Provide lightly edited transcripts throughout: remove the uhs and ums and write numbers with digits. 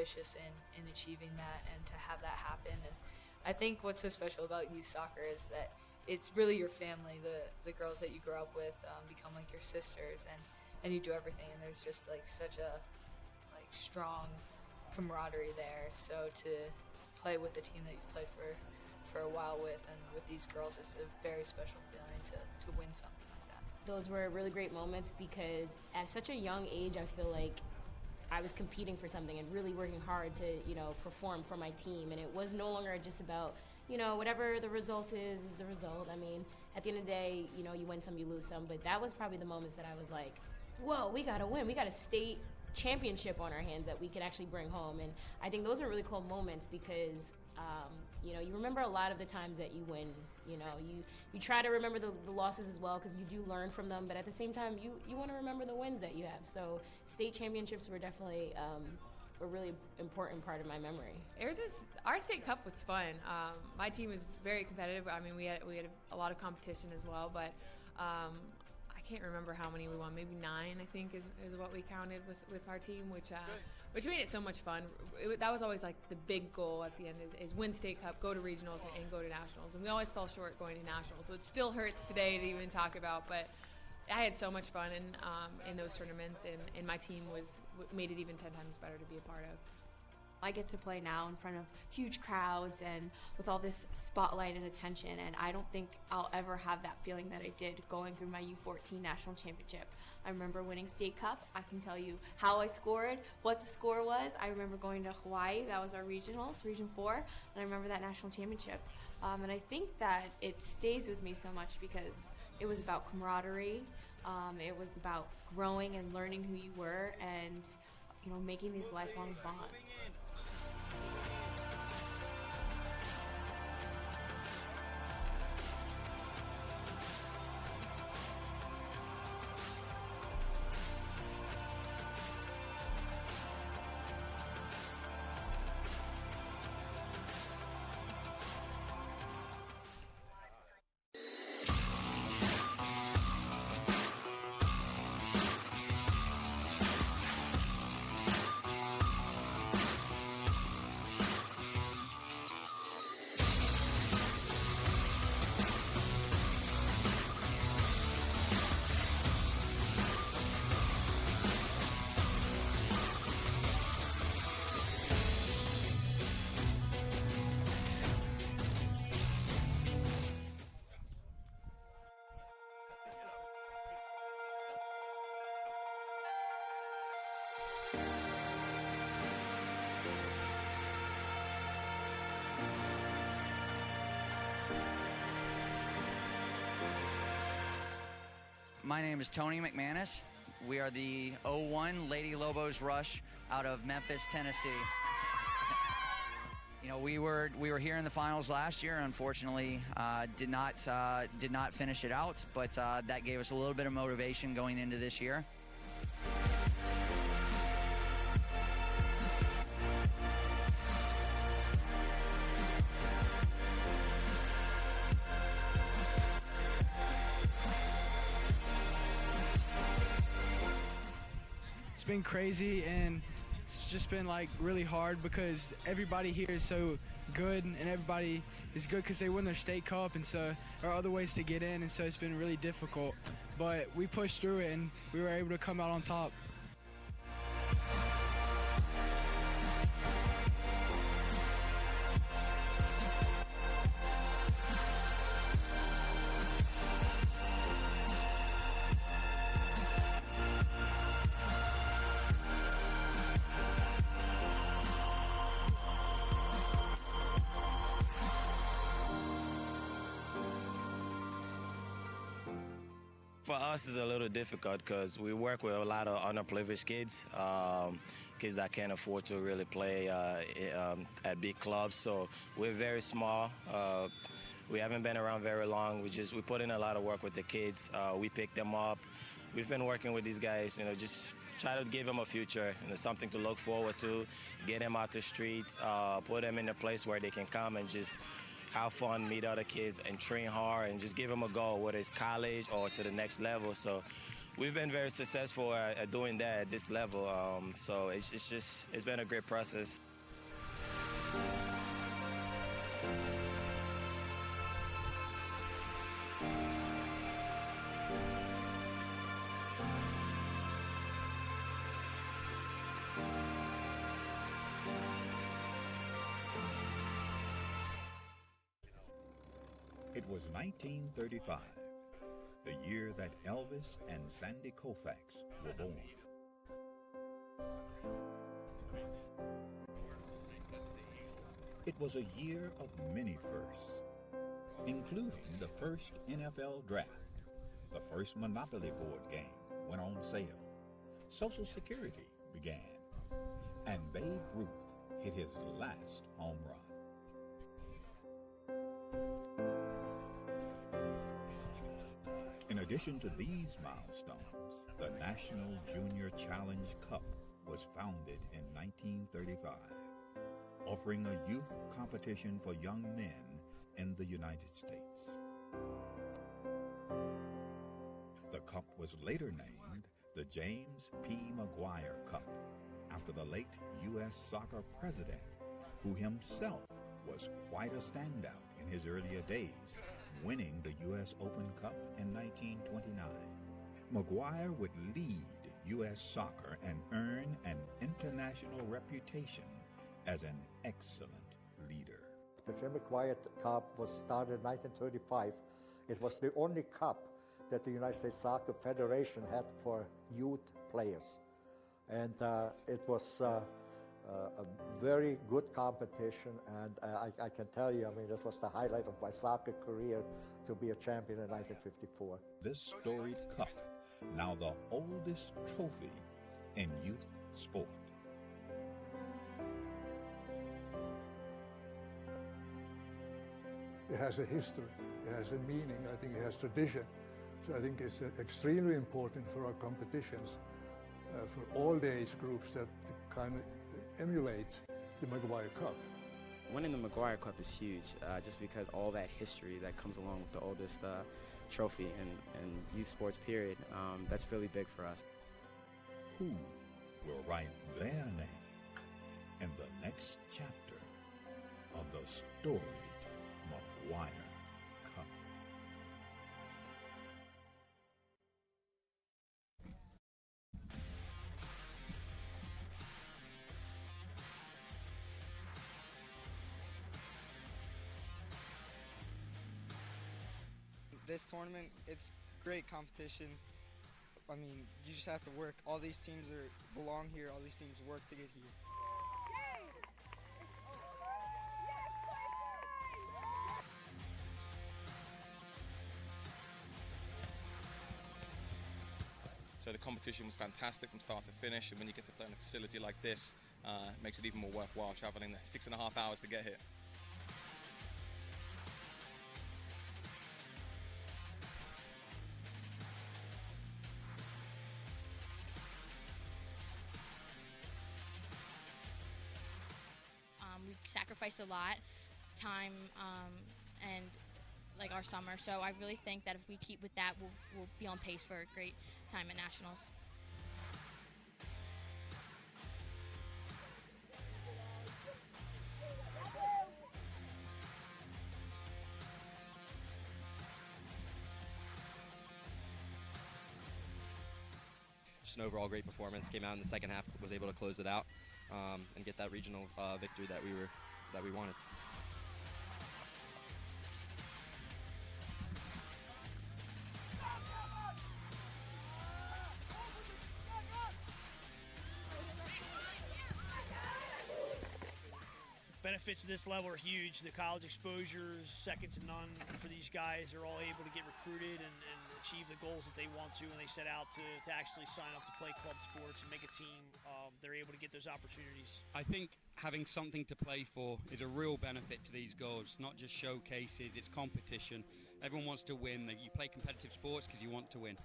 ambitious in achieving that and to have that happen. And I think what's so special about youth soccer is that it's really your family. The girls that you grow up with become like your sisters, and you do everything. And there's just like such a strong camaraderie there. So to play with a team that you've played for a while with, and with these girls, it's a very special feeling to win something like that. Those were really great moments because at such a young age, I feel like I was competing for something and really working hard to, perform for my team. And it was no longer just about, whatever the result is the result. I mean, at the end of the day, you win some, you lose some. But that was probably the moments that I was like, whoa, we got to win. We got a state championship on our hands that we could actually bring home. And I think those are really cool moments because, you remember a lot of the times that you win. You try to remember the losses as well because you do learn from them. But at the same time, you want to remember the wins that you have. So state championships were definitely a really important part of my memory. Our state cup was fun. My team was very competitive. I mean, we had a lot of competition as well, but I can't remember how many we won. Maybe 9, I think, is what we counted with our team, which made it so much fun. That was always like the big goal at the end is win state cup, go to regionals, and go to nationals. And we always fell short going to nationals, so it still hurts today to even talk about. But I had so much fun in those tournaments, and my team made it even 10 times better to be a part of. I get to play now in front of huge crowds and with all this spotlight and attention, and I don't think I'll ever have that feeling that I did going through my U14 national championship. I remember winning state cup. I can tell you how I scored, what the score was. I remember going to Hawaii. That was our regionals, Region 4, and I remember that national championship. And I think that it stays with me so much because it was about camaraderie. It was about growing and learning who you were and making these lifelong bonds. My name is Tony McManus. We are the 01 Lady Lobos Rush out of Memphis, Tennessee. We were here in the finals last year. Unfortunately, did not finish it out, but that gave us a little bit of motivation going into this year. It's been crazy, and it's just been really hard because everybody here is so good, and everybody is good because they win their state cup, and so there are other ways to get in, and so it's been really difficult. But we pushed through it, and we were able to come out on top. For us, it's a little difficult because we work with a lot of underprivileged kids, kids that can't afford to really play at big clubs. So we're very small. We haven't been around very long. We put in a lot of work with the kids. We pick them up. We've been working with these guys, just try to give them a future, something to look forward to, get them out the streets, put them in a place where they can come and just have fun, meet other kids, and train hard, and just give them a goal, whether it's college or to the next level. So we've been very successful at doing that at this level. So it's been a great process. It was 1935, the year that Elvis and Sandy Koufax were born. It was a year of many firsts, including the first NFL draft, the first Monopoly board game went on sale, Social Security began, and Babe Ruth hit his last home run. In addition to these milestones, the National Junior Challenge Cup was founded in 1935, offering a youth competition for young men in the United States. The cup was later named the James P. McGuire Cup, after the late U.S. soccer president, who himself was quite a standout in his earlier days, winning the U.S. Open Cup in 1929. McGuire would lead U.S. soccer and earn an international reputation as an excellent leader. The Jim McGuire Cup was started in 1935. It was the only cup that the United States Soccer Federation had for youth players. And it was a very good competition, and I can tell you, I mean, this was the highlight of my soccer career to be a champion in 1954. This storied cup, now the oldest trophy in youth sport. It has a history, it has a meaning, I think it has tradition. So I think it's extremely important for our competitions, for all the age groups that kind of emulate the McGuire Cup. Winning the McGuire Cup is huge, just because all that history that comes along with the oldest trophy in youth sports period, that's really big for us. Who will write their name in the next chapter of the storied McGuire Cup? This tournament, it's great competition. I mean, you just have to work. All these teams belong here. All these teams work to get here. So the competition was fantastic from start to finish, and when you get to play in a facility like this, it makes it even more worthwhile traveling the 6.5 hours to get here. We sacrificed a lot, time, and like our summer. So I really think that if we keep with that, we'll be on pace for a great time at Nationals. Just an overall great performance. Came out in the second half, was able to close it out and get that regional victory that we wanted. Benefits of this level are huge. The college exposure is second to none for these guys. They're all able to get recruited and achieve the goals that they want to when they set out to actually sign up to play club sports and make a team. They're able to get those opportunities. I think having something to play for is a real benefit to these girls, not just showcases, it's competition. Everyone wants to win. You play competitive sports because you want to win.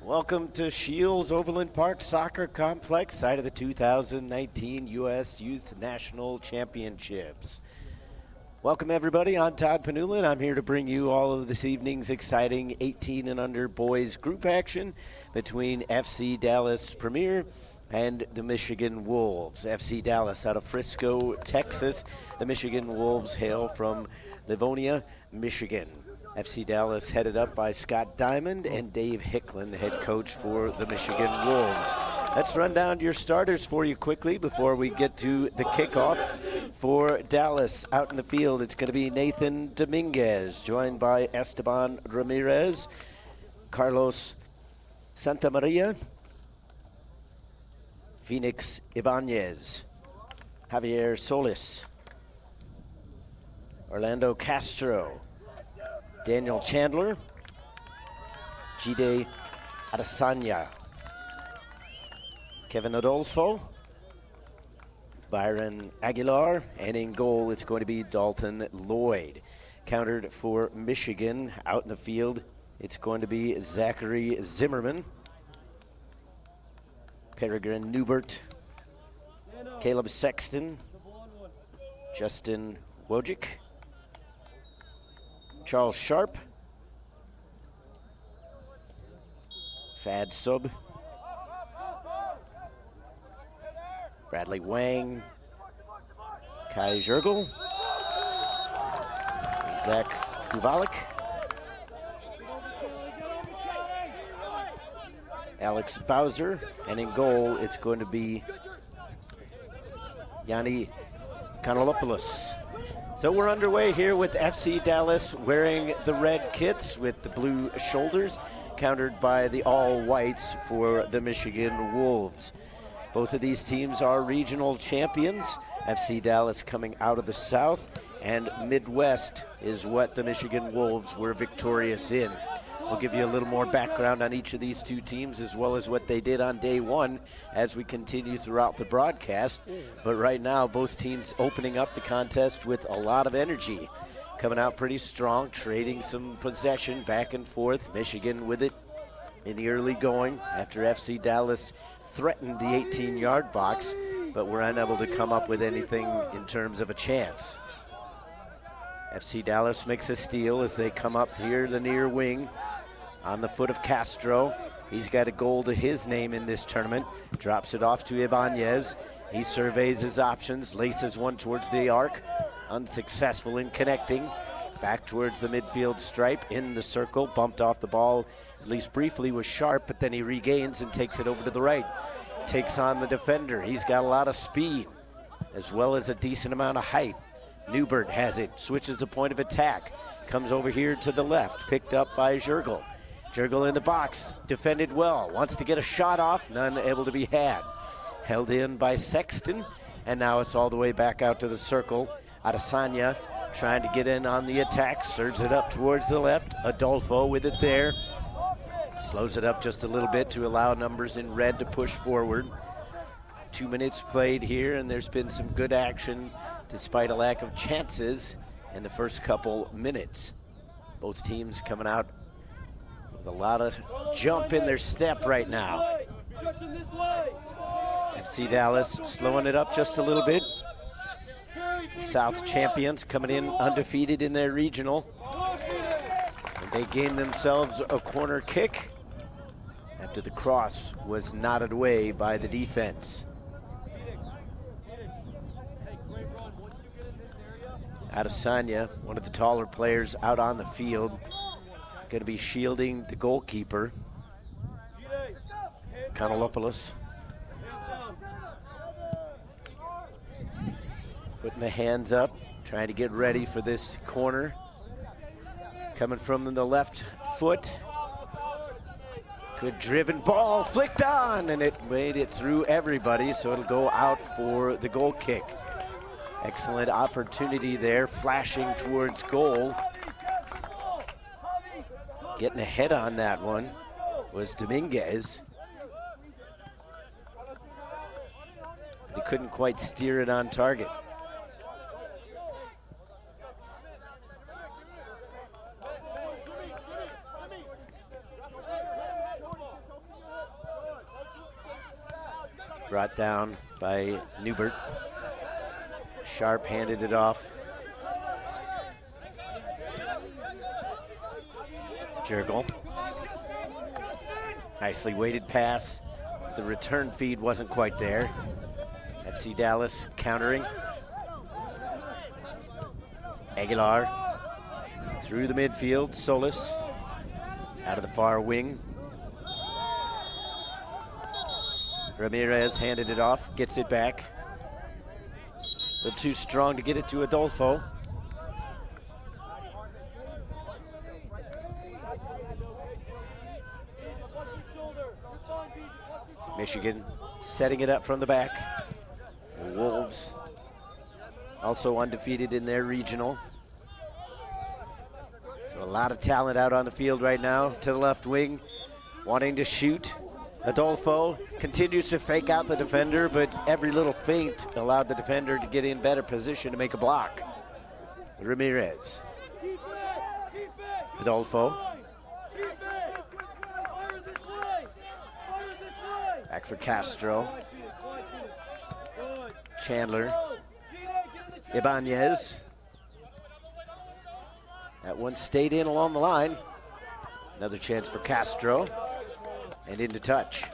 Welcome to Shields Overland Park Soccer Complex, site of the 2019 U.S. Youth National Championships. Welcome, everybody. I'm Todd Panula, and I'm here to bring you all of this evening's exciting 18 and under boys group action between FC Dallas Premier and the Michigan Wolves. FC Dallas out of Frisco, Texas. The Michigan Wolves hail from Livonia, Michigan. FC Dallas headed up by Scott Diamond and Dave Hicklin, the head coach for the Michigan Wolves. Let's run down your starters for you quickly before we get to the kickoff. For Dallas out in the field, it's going to be Nathan Dominguez, joined by Esteban Ramirez, Carlos Santamaria, Phoenix Ibanez, Javier Solis, Orlando Castro, Daniel Chandler, Jide Adesanya, Kevin Adolfo, Byron Aguilar, and in goal it's going to be Dalton Lloyd. Countered for Michigan out in the field, it's going to be Zachary Zimmerman, Peregrine Newbert, Caleb Sexton, Justin Wojcik, Charles Sharp, Fad Sub, Bradley Wang, Kai Jurgel, Zach Kuvalik, Alex Bowser, and in goal it's going to be Yanni Kanolopoulos. So we're underway here with FC Dallas wearing the red kits with the blue shoulders, countered by the all-whites for the Michigan Wolves. Both of these teams are regional champions. FC Dallas coming out of the South, and Midwest is what the Michigan Wolves were victorious in. We'll give you a little more background on each of these two teams as well as what they did on day one as we continue throughout the broadcast. But right now, both teams opening up the contest with a lot of energy. Coming out pretty strong, trading some possession back and forth. Michigan with it in the early going after FC Dallas threatened the 18-yard box, but were unable to come up with anything in terms of a chance. FC Dallas makes a steal as they come up here the near wing on the foot of Castro. He's got a goal to his name in this tournament. Drops it off to Ibanez. He surveys his options, laces one towards the arc. Unsuccessful in connecting. Back towards the midfield stripe, in the circle, bumped off the ball, at least briefly, was Sharp, but then he regains and takes it over to the right. Takes on the defender. He's got a lot of speed, as well as a decent amount of height. Newbert has it, switches the point of attack. Comes over here to the left, picked up by Jurgel. Jurgel in the box, defended well, wants to get a shot off, none able to be had. Held in by Sexton, and now it's all the way back out to the circle. Adesanya trying to get in on the attack, serves it up towards the left. Adolfo with it there. Slows it up just a little bit to allow numbers in red to push forward. 2 minutes played here, and there's been some good action despite a lack of chances in the first couple minutes. Both teams coming out with a lot of jump in their step right now. FC Dallas slowing it up just a little bit. South champions coming in undefeated in their regional. And they gain themselves a corner kick after the cross was knotted away by the defense. Adesanya, one of the taller players out on the field, going to be shielding the goalkeeper, Kanolopoulos. Putting the hands up, trying to get ready for this corner. Coming from the left foot. Good driven ball, flicked on, and it made it through everybody, so it'll go out for the goal kick. Excellent opportunity there, flashing towards goal. Getting ahead on that one was Dominguez. But he couldn't quite steer it on target. brought down by Newbert. Sharp handed it off. Jurgel. Nicely weighted pass. The return feed wasn't quite there. FC Dallas countering. Aguilar through the midfield. Solis out of the far wing. Ramirez handed it off, gets it back. A little too strong to get it to Adolfo. Michigan setting it up from the back. The Wolves also undefeated in their regional. So a lot of talent out on the field right now. To the left wing, wanting to shoot. Adolfo continues to fake out the defender, but every little feint allowed the defender to get in better position to make a block. Ramirez. Adolfo. Back for Castro. Chandler. Ibanez. That one stayed in along the line. Another chance for Castro. And into touch.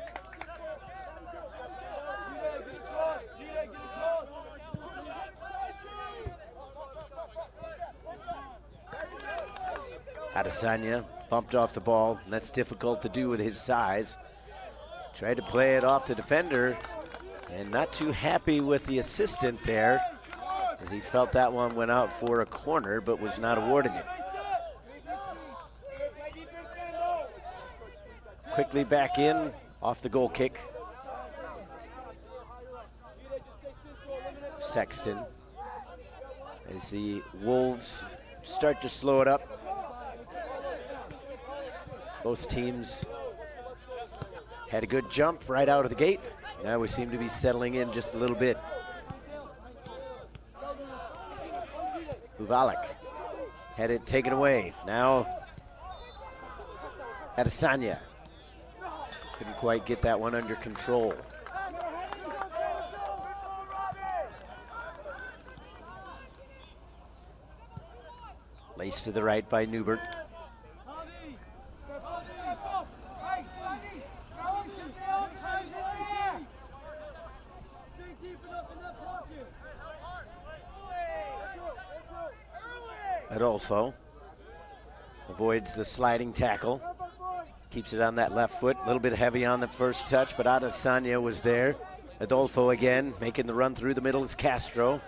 Adesanya bumped off the ball, and that's difficult to do with his size. Tried to play it off the defender, and not too happy with the assistant there, as he felt that one went out for a corner, but was not awarded it. Quickly back in, off the goal kick. Sexton, as the Wolves start to slow it up. Both teams had a good jump right out of the gate. Now we seem to be settling in just a little bit. Buvalik had it taken away. Now Adesanya. Couldn't quite get that one under control. Laced to the right by Newbert. Adolfo avoids the sliding tackle. Keeps it on that left foot. A little bit heavy on the first touch, but Adesanya was there. Adolfo again, making the run through the middle is Castro.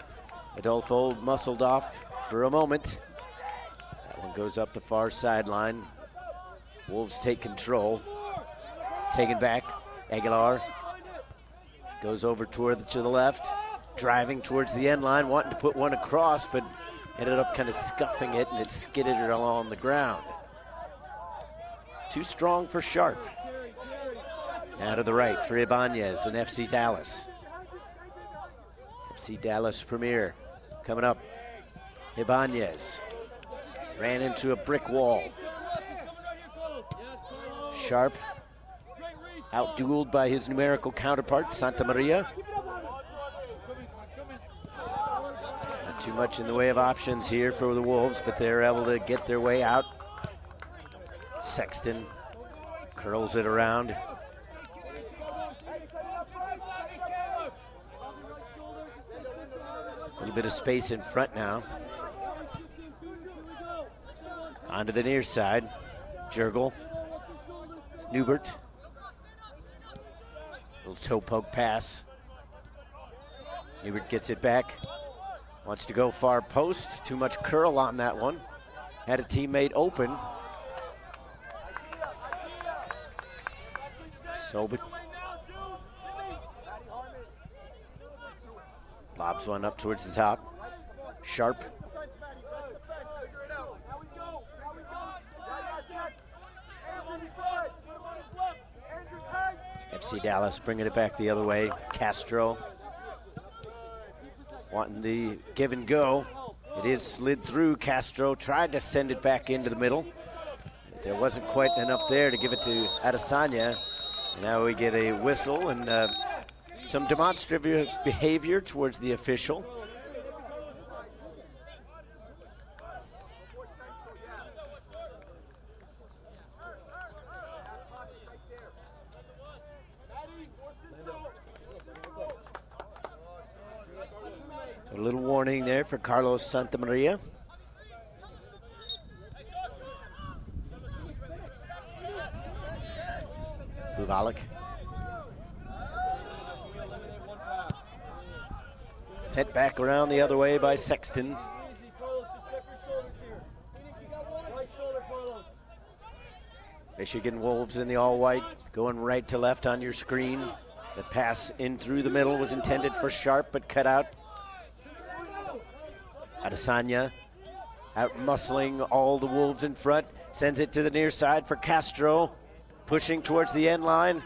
Adolfo muscled off for a moment. That one goes up the far sideline. Wolves take control. Taken back. Aguilar goes over toward to the left. Driving towards the end line, wanting to put one across, but ended up kind of scuffing it, and it skidded it along the ground. Too strong for Sharp. Now to the right for Ibanez and FC Dallas. FC Dallas Premier coming up. Ibanez ran into a brick wall. Sharp outdueled by his numerical counterpart, Santa Maria. Not too much in the way of options here for the Wolves, but they're able to get their way out. Sexton curls it around. A little bit of space in front now. Onto the near side. Jurgel. Newbert. Little toe poke pass. Newbert gets it back. Wants to go far post. Too much curl on that one. Had a teammate open. Sobit lobs one up towards the top. Sharp. FC Dallas bringing it back the other way. Castro wanting the give and go. It is slid through. Castro tried to send it back into the middle. There wasn't quite enough there to give it to Adesanya. Now we get a whistle, and Some demonstrative behavior towards the official. So a little warning there for Carlos Santamaria. Buvalik. Set back around the other way by Sexton. Michigan Wolves in the all-white, going right to left on your screen. The pass in through the middle was intended for Sharp, but cut out. Adesanya out muscling all the Wolves in front. Sends it to the near side for Castro. Pushing towards the end line.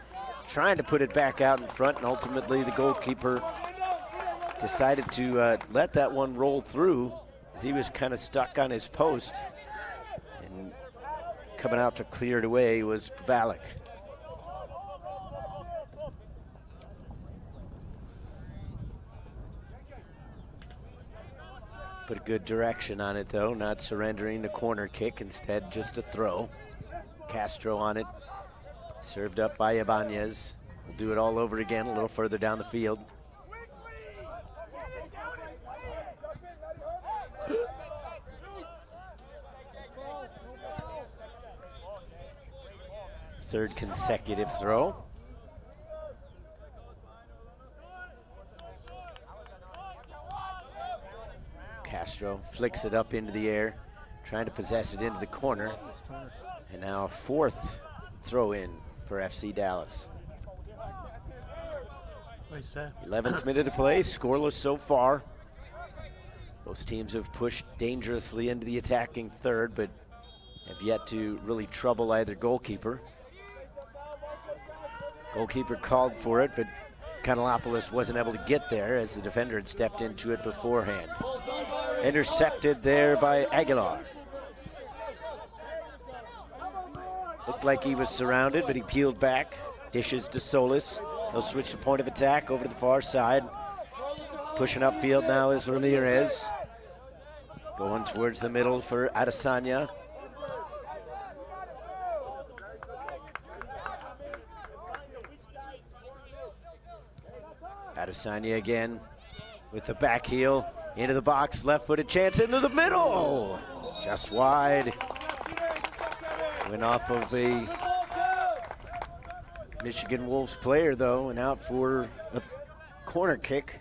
Trying to put it back out in front, and ultimately the goalkeeper decided to let that one roll through as he was kind of stuck on his post. And coming out to clear it away was Valak. Put a good direction on it though, not surrendering the corner kick, instead just a throw. Castro on it, served up by Ibanez. We'll do it all over again a little further down the field. Third consecutive throw. Castro flicks it up into the air, trying to possess it into the corner. And now a fourth throw in for FC Dallas. 11th minute of play, scoreless so far. Both teams have pushed dangerously into the attacking third, but have yet to really trouble either goalkeeper. Goalkeeper called for it, but Kanelopoulos wasn't able to get there as the defender had stepped into it beforehand. Intercepted there by Aguilar. Looked like he was surrounded, but he peeled back. Dishes to Solis. He'll switch the point of attack over to the far side. Pushing upfield now is Ramirez. Going towards the middle for Adesanya. Adesanya again with the back heel into the box, left-footed chance into the middle, just wide. Went off of a Michigan Wolves player though, and out for a corner kick.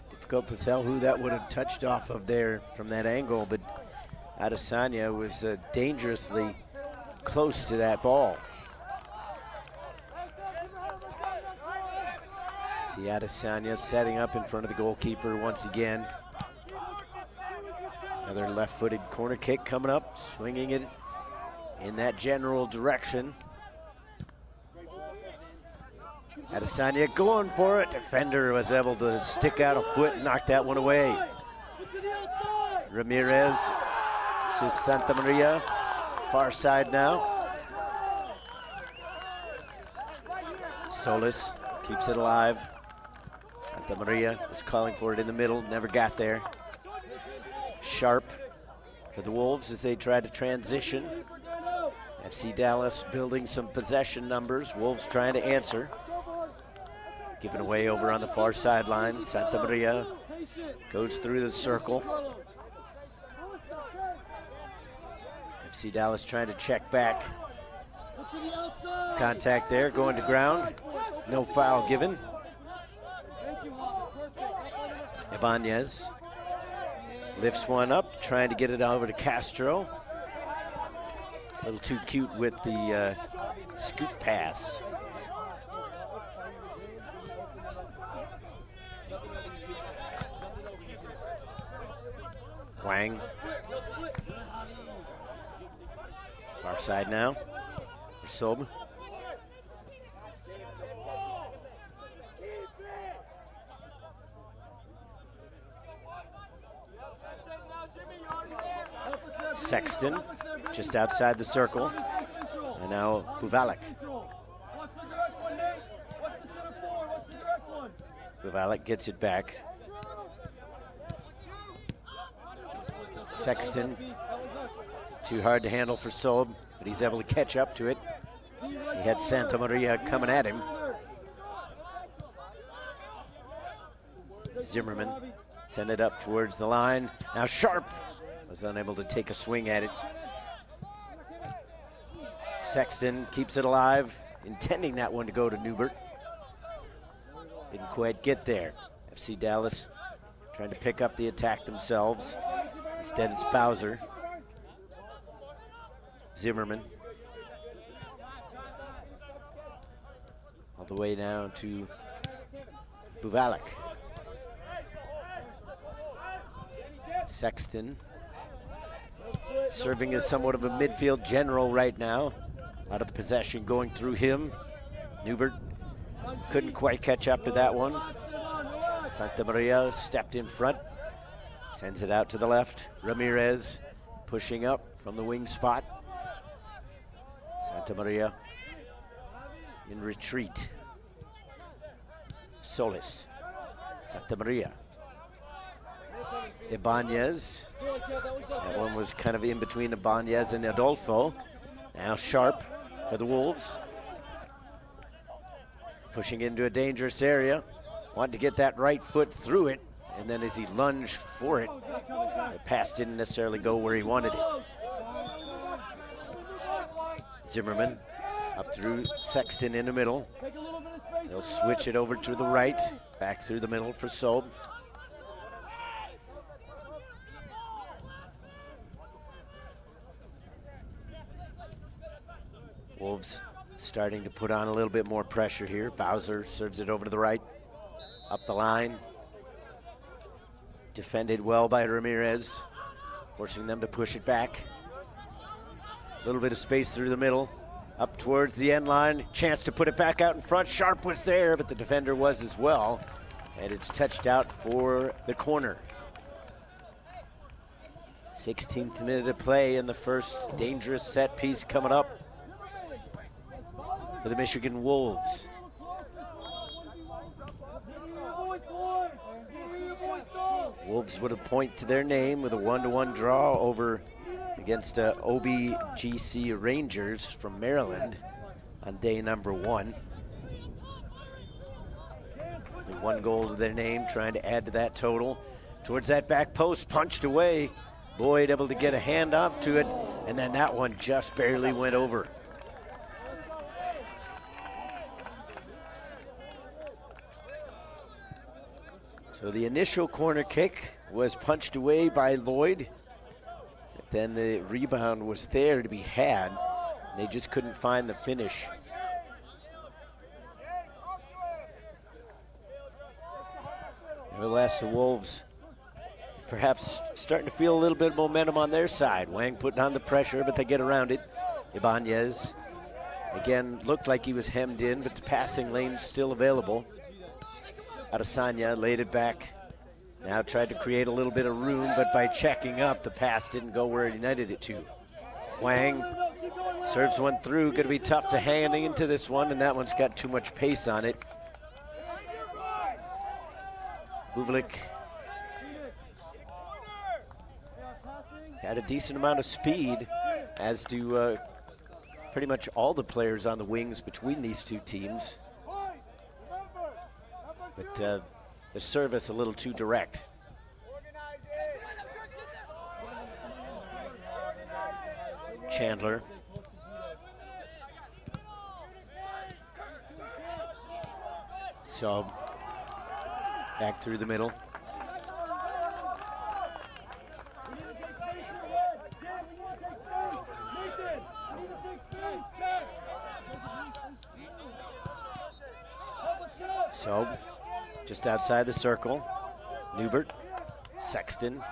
Difficult to tell who that would have touched off of there from that angle, but Adesanya was dangerously close to that ball. See Adesanya setting up in front of the goalkeeper once again. Another left-footed corner kick coming up, swinging it in that general direction. Adesanya going for it. Defender was able to stick out a foot and knock that one away. Ramirez, this is Santamaria, far side now. Solis keeps it alive. Santamaria was calling for it in the middle, never got there. Sharp for the Wolves as they try to transition. FC Dallas building some possession numbers. Wolves trying to answer. Given away over on the far sideline. Santamaria goes through the circle. FC Dallas trying to check back. Some contact there, going to ground. No foul given. Ibanez lifts one up, trying to get it over to Castro. A little too cute with the scoop pass. Wang. Far side now. Sob. Sexton just outside the circle. And now Buvalek. Buvalek gets it back. Sexton, too hard to handle for Sob, but he's able to catch up to it. He had Santa Maria coming at him. Zimmerman send it up towards the line. Now Sharp was unable to take a swing at it. Sexton keeps it alive, intending that one to go to Newbert. Didn't quite get there. FC Dallas trying to pick up the attack themselves. Instead, it's Bowser. Zimmerman. All the way down to Buvalek. Sexton serving as somewhat of a midfield general right now. A lot of the possession going through him. Newbert couldn't quite catch up to that one. Santa Maria stepped in front. Sends it out to the left. Ramirez pushing up from the wing spot. Santa Maria in retreat. Solis. Santa Maria. Ibanez. That one was kind of in between Ibanez and Adolfo. Now Sharp for the Wolves. Pushing into a dangerous area. Wanted to get that right foot through it. And then as he lunged for it, the pass didn't necessarily go where he wanted it. Zimmerman up through Sexton in the middle. They'll switch it over to the right. Back through the middle for Sob. Wolves starting to put on a little bit more pressure here. Bowser serves it over to the right. Up the line. Defended well by Ramirez, forcing them to push it back. A little bit of space through the middle. Up towards the end line. Chance to put it back out in front. Sharp was there, but the defender was as well. And it's touched out for the corner. 16th minute of play in the first dangerous set piece coming up for the Michigan Wolves. Wolves with a point to their name with a 1-1 draw over against OBGC Rangers from Maryland on day number 1. With 1 goal to their name, trying to add to that total. Towards that back post, punched away. Lloyd able to get a hand up to it, and then that one just barely went over. So the initial corner kick was punched away by Lloyd. Then the rebound was there to be had. They just couldn't find the finish. Nevertheless, the Wolves perhaps starting to feel a little bit of momentum on their side. Wang putting on the pressure, but they get around it. Ibanez, again, looked like he was hemmed in, but the passing lane's still available. Adesanya laid it back. Now tried to create a little bit of room, but by checking up, the pass didn't go where he needed it to. Wang serves one through. Going to be tough to hang into this one, and that one's got too much pace on it. Buvlik had a decent amount of speed, as do pretty much all the players on the wings between these two teams. But the service a little too direct. Chandler. So back through the middle. So just outside the circle, Newbert, Sexton,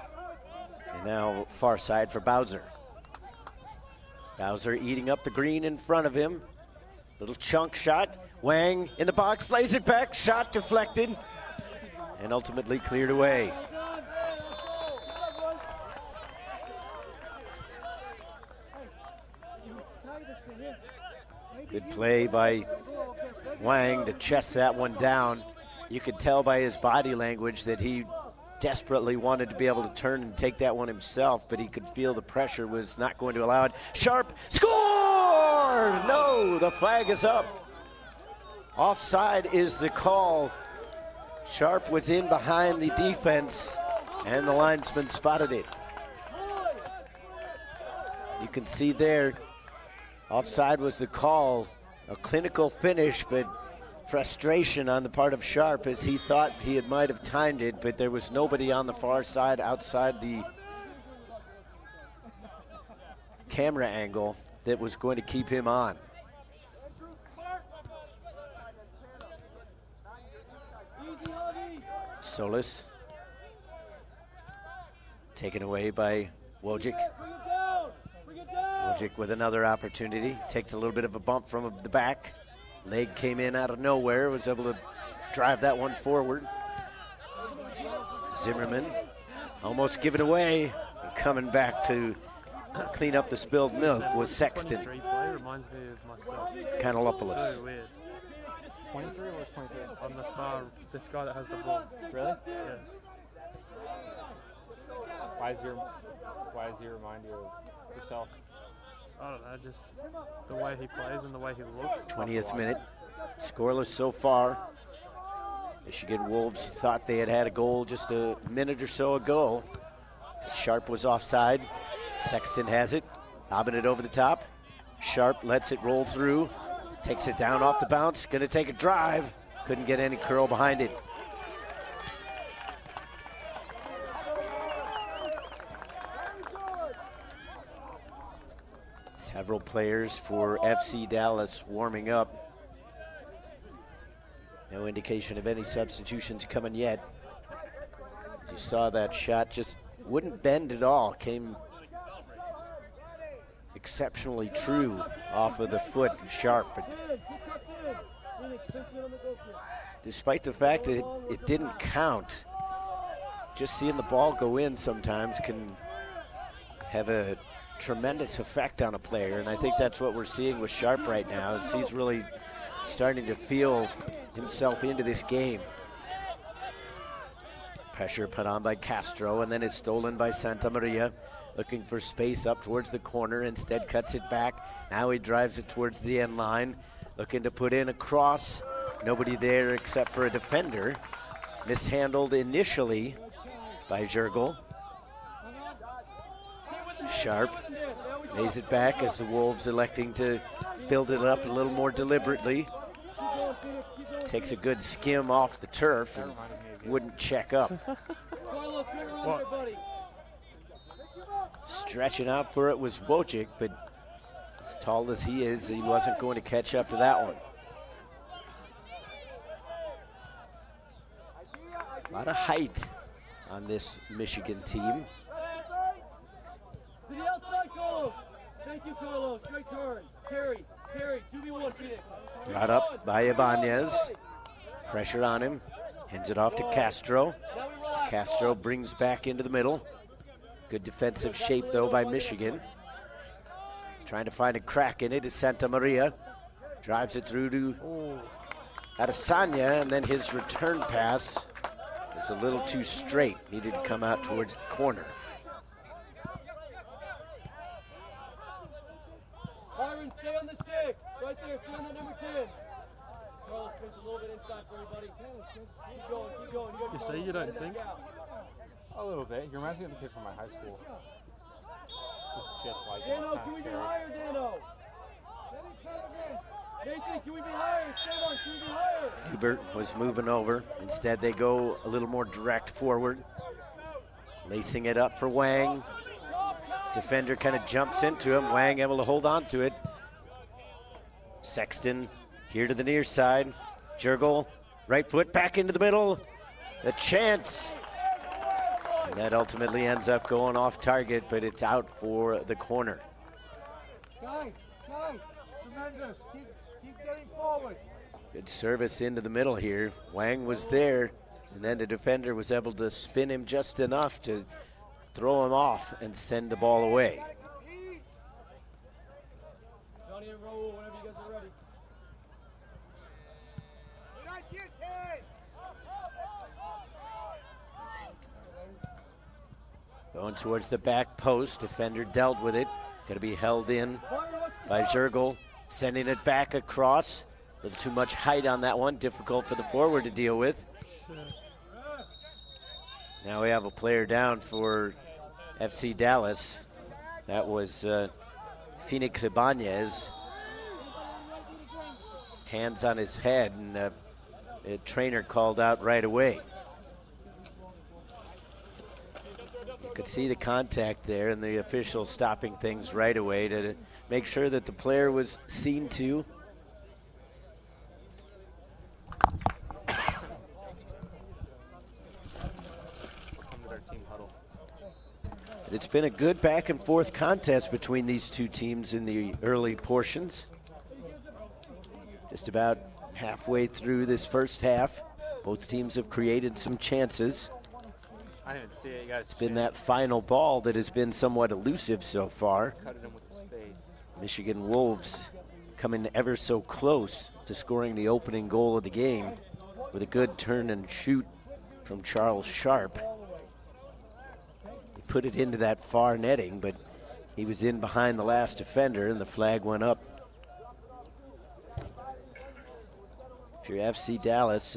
and now far side for Bowser. Bowser eating up the green in front of him. Little chunk shot. Wang in the box, lays it back, shot deflected, and ultimately cleared away. Good play by Wang to chest that one down. You could tell by his body language that he desperately wanted to be able to turn and take that one himself, but he could feel the pressure was not going to allow it. Sharp, score! No, the flag is up. Offside is the call. Sharp was in behind the defense, and the linesman spotted it. You can see there, offside was the call. A clinical finish, but frustration on the part of Sharp as he thought he might have timed it, but there was nobody on the far side outside the camera angle that was going to keep him on. Solis taken away by Wojcik. Wojcik with another opportunity, takes a little bit of a bump from the back. Leg came in out of nowhere, was able to drive that one forward. Zimmerman almost give it away, and coming back to clean up the spilled milk was Sexton. Reminds me of myself. Kanalopoulos. So weird. 23 or 23? On the far, this guy that has the ball. Really? Yeah. Why does he remind you of yourself? I don't know, just the way he plays and the way he looks. 20th minute, scoreless so far. Michigan Wolves thought they had a goal just a minute or so ago. Sharp was offside. Sexton has it, bobbing it over the top. Sharp lets it roll through, takes it down off the bounce, gonna take a drive. Couldn't get any curl behind it. Several players for FC Dallas warming up. No indication of any substitutions coming yet. As you saw, that shot just wouldn't bend at all. Came exceptionally true off of the foot of Sharp. But despite the fact that it didn't count, just seeing the ball go in sometimes can have a tremendous effect on a player, and I think that's what we're seeing with Sharp right now, is he's really starting to feel himself into this game. Pressure put on by Castro, and then it's stolen by Santa Maria, looking for space up towards the corner, instead cuts it back. Now he drives it towards the end line, looking to put in a cross. Nobody there except for a defender. Mishandled initially by Jurgel. Sharp lays it back as the Wolves electing to build it up a little more deliberately. Takes a good skim off the turf and wouldn't check up. Stretching out for it was Wojcik, but as tall as he is, he wasn't going to catch up to that one. A lot of height on this Michigan team. To the outside, Carlos. Thank you, Carlos. Great turn. Carry, 2v1, Phoenix. Brought up by Ibanez. Pressure on him. Hands it off to Castro. Castro brings back into the middle. Good defensive shape, though, by Michigan. Trying to find a crack in it is Santa Maria. Drives it through to Adesanya, and then his return pass is a little too straight. Needed to come out towards the corner. Byron, stay on the 6. Right there, stay on that number 10. Carlos, pinch a little bit inside for everybody. Keep going. You say you don't think? A little bit. He reminds me of the kid from my high school. It's just like him. Dano, can we be higher, Dano? Nathan, can we be higher? Esteban, can we be higher? Hubert was moving over. Instead, they go a little more direct forward. Lacing it up for Wang. Defender kind of jumps into him. Wang able to hold on to it. Sexton here to the near side. Jurgel, right foot back into the middle. A chance. And that ultimately ends up going off target, but it's out for the corner. Guy, tremendous. Keep getting forward. Good service into the middle here. Wang was there, and then the defender was able to spin him just enough to throw him off and send the ball away. and Raul whenever you guys are ready. Going towards the back post. Defender dealt with it. Going to be held in by Zergel. Sending it back across. A little too much height on that one. Difficult for the forward to deal with. Now we have a player down for FC Dallas. That was Phoenix Ibanez. Hands on his head, and the trainer called out right away. You could see the contact there, and the official stopping things right away to make sure that the player was seen to. It's been a good back and forth contest between these two teams in the early portions. Just about halfway through this first half, both teams have created some chances. I didn't see it, you guys. It's been that final ball that has been somewhat elusive so far. Cut it in with the space. Michigan Wolves coming ever so close to scoring the opening goal of the game with a good turn and shoot from Charles Sharp. He put it into that far netting, but he was in behind the last defender, and the flag went up. If you're FC Dallas,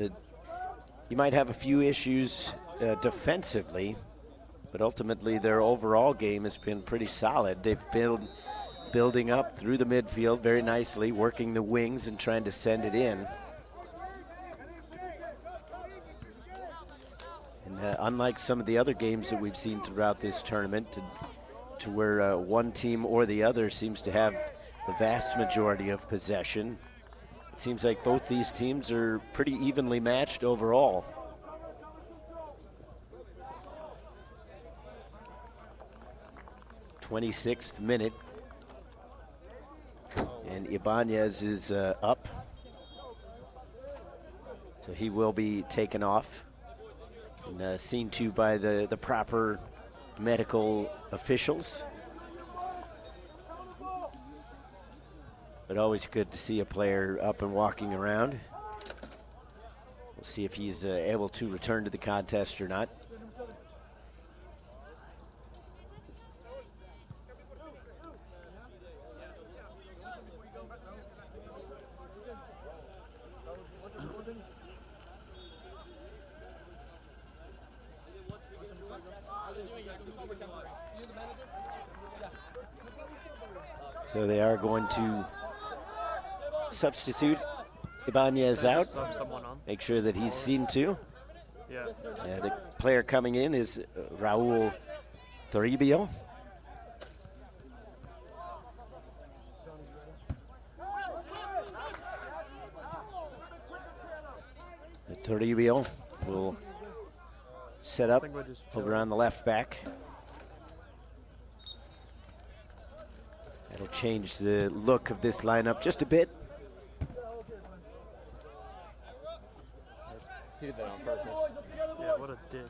you might have a few issues defensively, but ultimately their overall game has been pretty solid. They've been building up through the midfield very nicely, working the wings and trying to send it in. And unlike some of the other games that we've seen throughout this tournament, to where one team or the other seems to have the vast majority of possession, it seems like both these teams are pretty evenly matched overall. 26th minute, and Ibanez is up, so he will be taken off and seen to by the proper medical officials. But always good to see a player up and walking around. We'll see if he's able to return to the contest or not. So they are going to substitute Ibanez out. Make sure that he's seen to. Yeah. The player coming in is Raul Toribio. Toribio will set up over on the left back. That'll change the look of this lineup just a bit. He did that on purpose. Yeah, what a dick.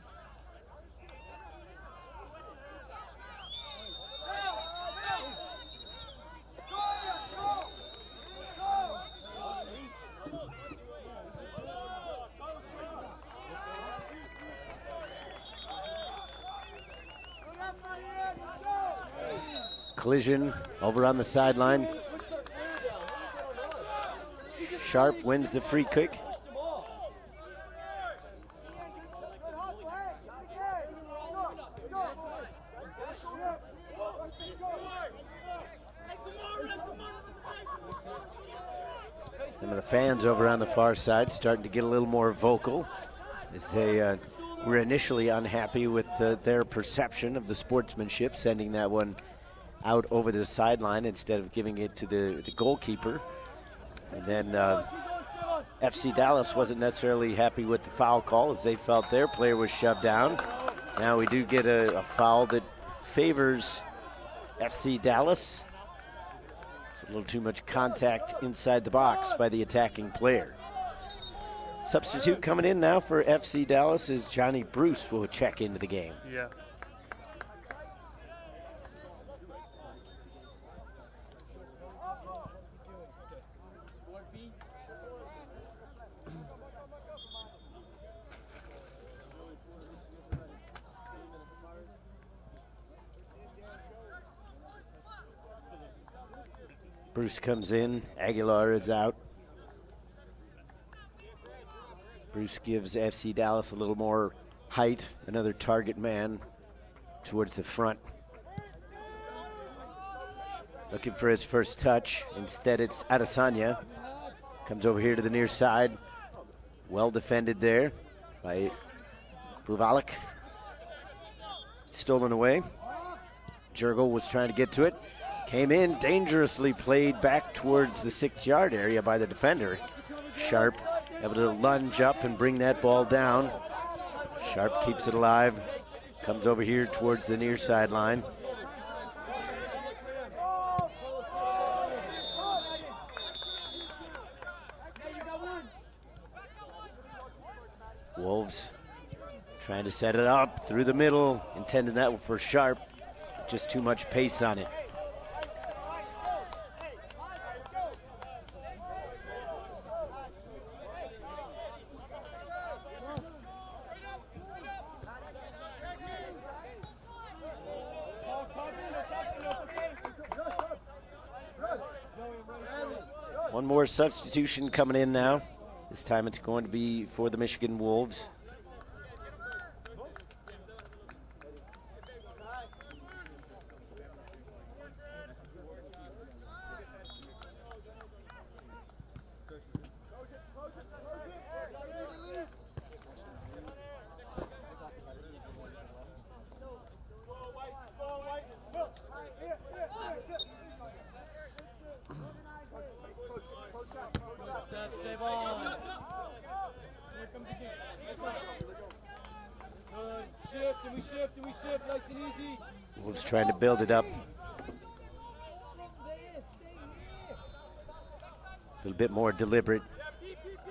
Collision over on the sideline. Sharp wins the free kick. Some of the fans over on the far side starting to get a little more vocal as they were initially unhappy with their perception of the sportsmanship, sending that one out over the sideline instead of giving it to the goalkeeper. And then FC Dallas wasn't necessarily happy with the foul call as they felt their player was shoved down. Now we do get a foul that favors FC Dallas. It's a little too much contact inside the box by the attacking player. Substitute coming in now for FC Dallas is Johnny Bruce will check into the game. Yeah. Bruce comes in. Aguilar is out. Bruce gives FC Dallas a little more height, another target man towards the front. Looking for his first touch. Instead, it's Adesanya. Comes over here to the near side. Well defended there by Buvalik. Stolen away. Jurgel was trying to get to it. Came in, dangerously played back towards the 6-yard area by the defender. Sharp able to lunge up and bring that ball down. Sharp keeps it alive. Comes over here towards the near sideline. Wolves trying to set it up through the middle, intending that for Sharp. Just too much pace on it. One more substitution coming in now. This time it's going to be for the Michigan Wolves. Stay on. Here comes the kick. Good. Shift and we shift, nice and easy. Wolves trying to build it up. A little bit more deliberate.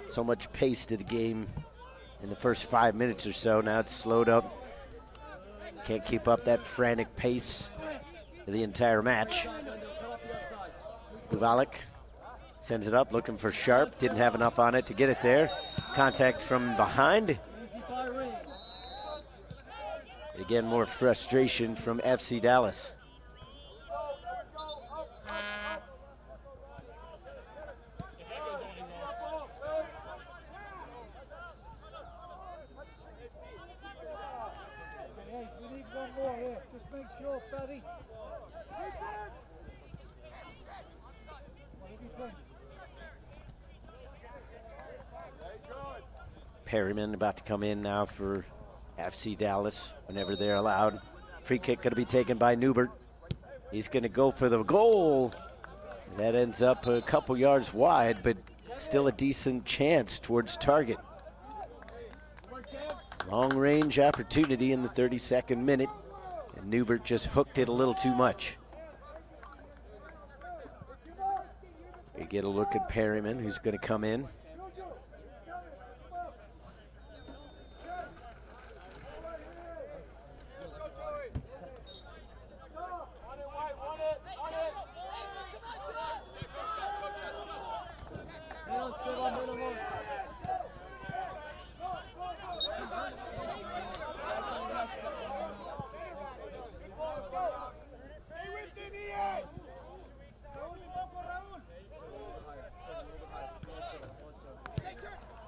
So much pace to the game in the first 5 minutes or so. Now it's slowed up. Can't keep up that frantic pace for the entire match. Buvalik sends it up, looking for Sharp. Didn't have enough on it to get it there. Contact from behind. Again, more frustration from FC Dallas. We need one more here. Just make sure, Fatty. Perryman about to come in now for FC Dallas whenever they're allowed. Free kick going to be taken by Newbert. He's going to go for the goal. That ends up a couple yards wide, but still a decent chance towards target. Long range opportunity in the 32nd minute, and Newbert just hooked it a little too much. We get a look at Perryman, who's going to come in.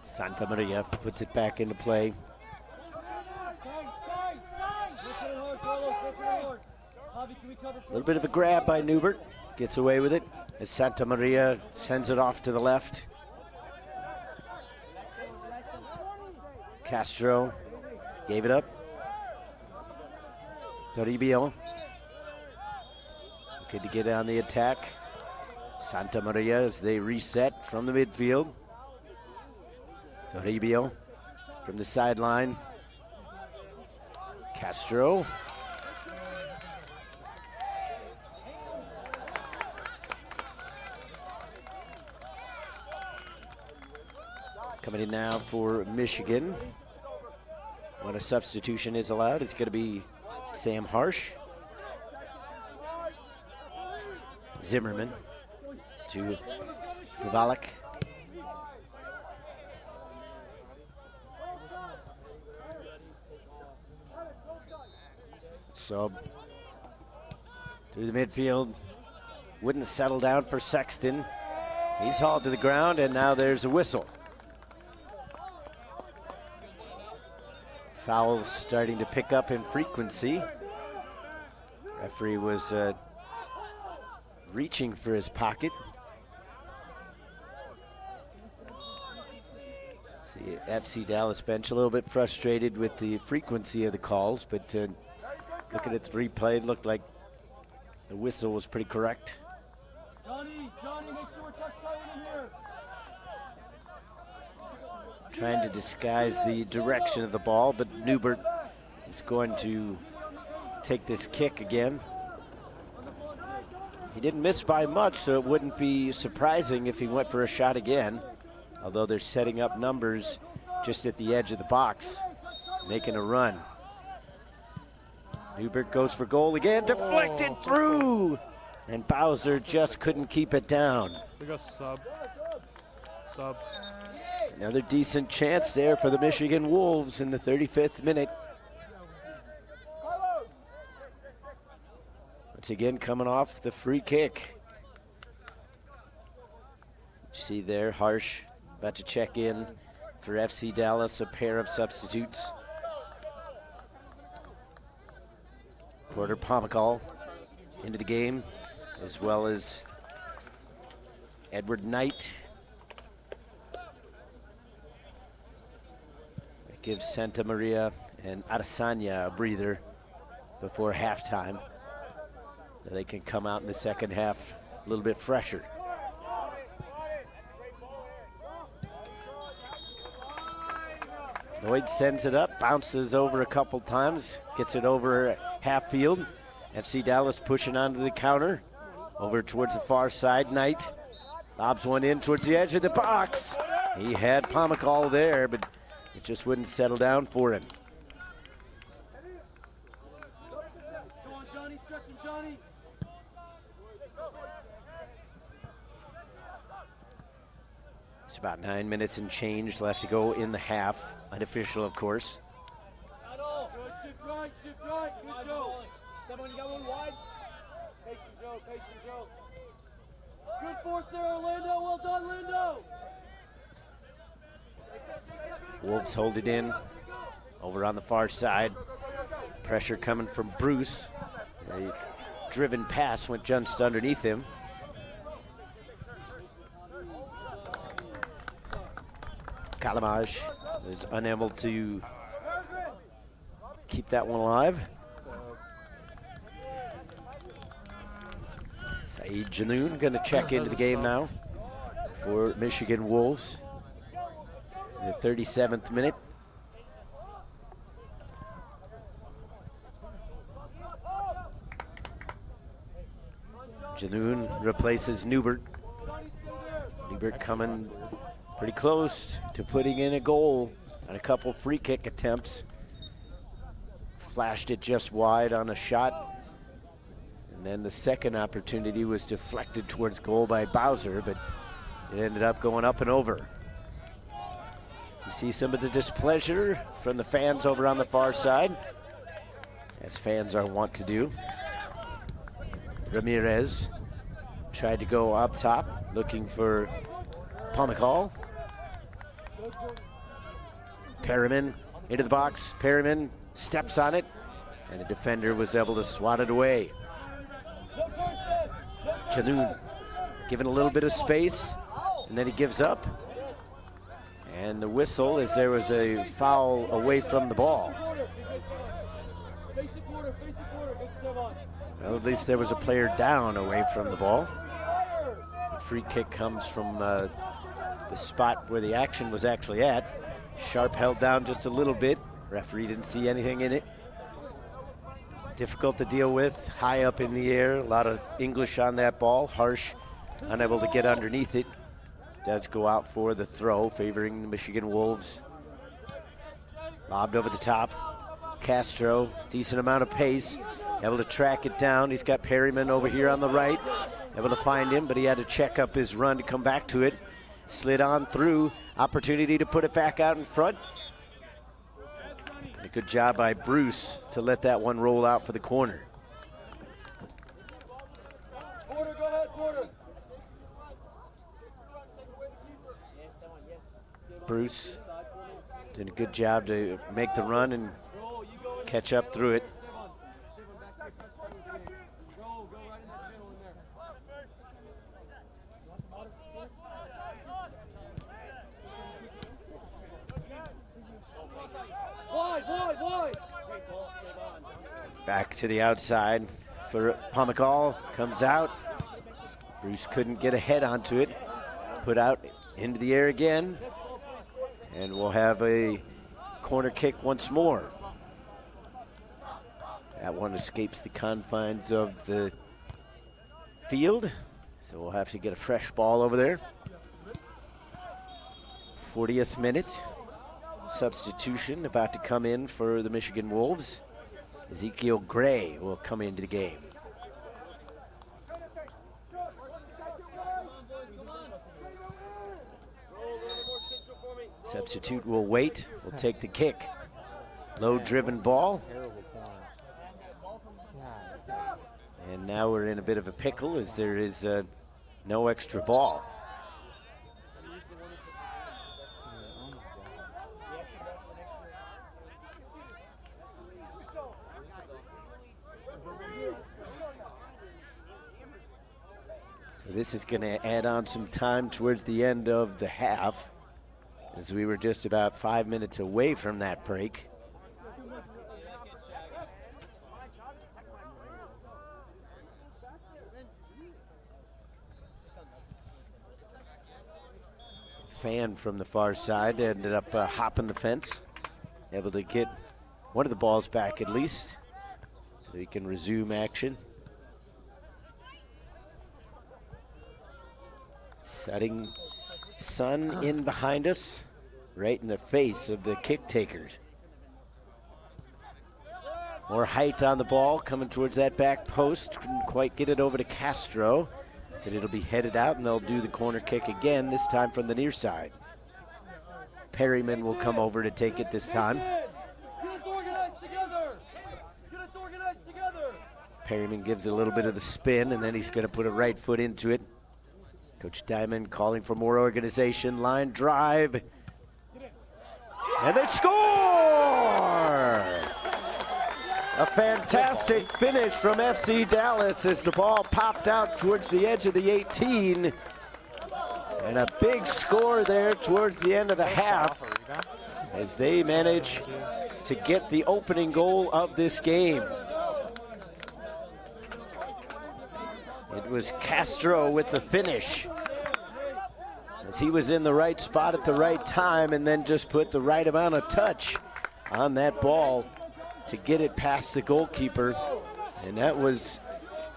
Santa Maria puts it back into play. A little bit of a grab by Newbert. Gets away with it as Santa Maria sends it off to the left. Castro gave it up. Toribio looking to get on the attack. Santa Maria as they reset from the midfield. Toribio from the sideline. Castro. Coming in now for Michigan. When a substitution is allowed, it's going to be Sam Harsh. Zimmerman to Buvalik. Sub through the midfield. wouldn't settle down for Sexton. He's hauled to the ground, and now there's a whistle. Fouls starting to pick up in frequency. Referee was reaching for his pocket. See, FC Dallas bench a little bit frustrated with the frequency of the calls, but looking at the replay, it looked like the whistle was pretty correct. Johnny, make sure we're touch tight in here. Trying to disguise the direction of the ball, but Newbert is going to take this kick again. He didn't miss by much, so it wouldn't be surprising if he went for a shot again, although they're setting up numbers just at the edge of the box, making a run. Newbert goes for goal again, deflected through, and Bowser just couldn't keep it down. We got sub. Another decent chance there for the Michigan Wolves in the 35th minute. Once again, coming off the free kick. You see there, Harsh about to check in for FC Dallas, a pair of substitutes. Porter Pomacall into the game, as well as Edward Knight. That gives Santa Maria and Adesanya a breather before halftime. They can come out in the second half a little bit fresher. Lloyd sends it up, bounces over a couple times, gets it over half field. FC Dallas pushing onto the counter. Over towards the far side, Knight lobs one in towards the edge of the box. He had Pomacall there, but it just wouldn't settle down for him. Come on, Johnny, stretch him, Johnny. It's about 9 minutes and change left to go in the half. Unofficial, of course. Good, shift right, good Joe. Step on, you got one wide. Patient Joe. Good force there, Orlando, well done, Orlando. Wolves hold it in over on the far side. Pressure coming from Bruce. A driven pass went just underneath him. Kalamaj is unable to keep that one alive. Saeed Janoon going to check into the game now for Michigan Wolves. In the 37th minute. Janoon replaces Newbert. Newbert coming pretty close to putting in a goal on a couple free kick attempts. Flashed it just wide on a shot. And then the second opportunity was deflected towards goal by Bowser, but it ended up going up and over. You see some of the displeasure from the fans over on the far side, as fans are wont to do. Ramirez tried to go up top, looking for Pomacall. Perriman into the box. Perriman steps on it, and the defender was able to swat it away. Janoon given a little bit of space, and then he gives up. And the whistle is there was a foul away from the ball. Well, at least there was a player down away from the ball. The free kick comes from the spot where the action was actually at. Sharp held down just a little bit. Referee didn't see anything in it. Difficult to deal with, high up in the air. A lot of English on that ball. Harsh unable to get underneath it. Does go out for the throw, favoring the Michigan Wolves. Lobbed over the top. Castro, decent amount of pace. Able to track it down. He's got Perryman over here on the right. Able to find him, but he had to check up his run to come back to it. Slid on through. Opportunity to put it back out in front. A good job by Bruce to let that one roll out for the corner. Porter, go ahead, Bruce doing a good job to make the run and catch up through it. Back to the outside for Pomacall. Comes out. Bruce couldn't get a head onto it. Put out into the air again. And we'll have a corner kick once more. That one escapes the confines of the field. So we'll have to get a fresh ball over there. 40th minute. Substitution about to come in for the Michigan Wolves. Ezekiel Gray will come into the game. Substitute will wait, will take the kick. Low driven ball. And now we're in a bit of a pickle as there is no extra ball. So this is going to add on some time towards the end of the half, as we were just about 5 minutes away from that break. Fan from the far side ended up hopping the fence, able to get one of the balls back at least, so he can resume action. Setting sun in behind us, right in the face of the kick takers. More height on the ball, coming towards that back post. Couldn't quite get it over to Castro, but it'll be headed out, and they'll do the corner kick again, this time from the near side. Perryman will come over to take it this time. Get us organized together! Get us organized together! Perryman gives it a little bit of the spin, and then he's going to put a right foot into it. Coach Diamond calling for more organization. Line drive. And they score! A fantastic finish from FC Dallas as the ball popped out towards the edge of the 18. And a big score there towards the end of the half as they manage to get the opening goal of this game. It was Castro with the finish, as he was in the right spot at the right time and then just put the right amount of touch on that ball to get it past the goalkeeper. And that was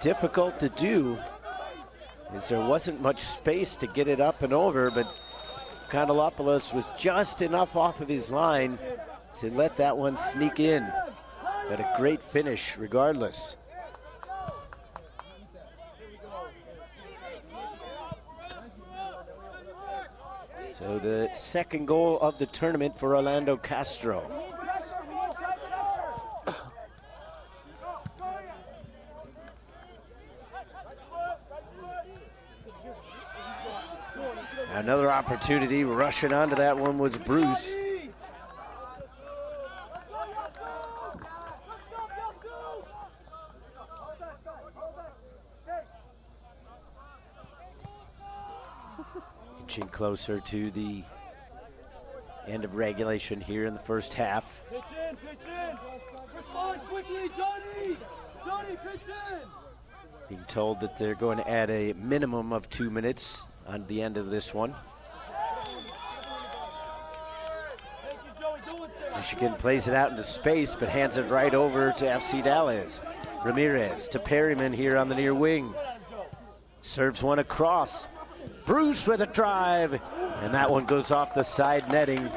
difficult to do, as there wasn't much space to get it up and over, but Kandelopoulos was just enough off of his line to let that one sneak in. But a great finish regardless. So the second goal of the tournament for Orlando Castro. Another opportunity, rushing onto that one was Bruce. Inching closer to the end of regulation here in the first half. Pitch in, pitch in. Respond quickly, Johnny. Johnny, pitch in. Being told that they're going to add a minimum of 2 minutes on the end of this one. Michigan plays it out into space, but hands it right over to FC Dallas. Ramirez to Perryman here on the near wing. Serves one across. Bruce with a drive, and that one goes off the side netting.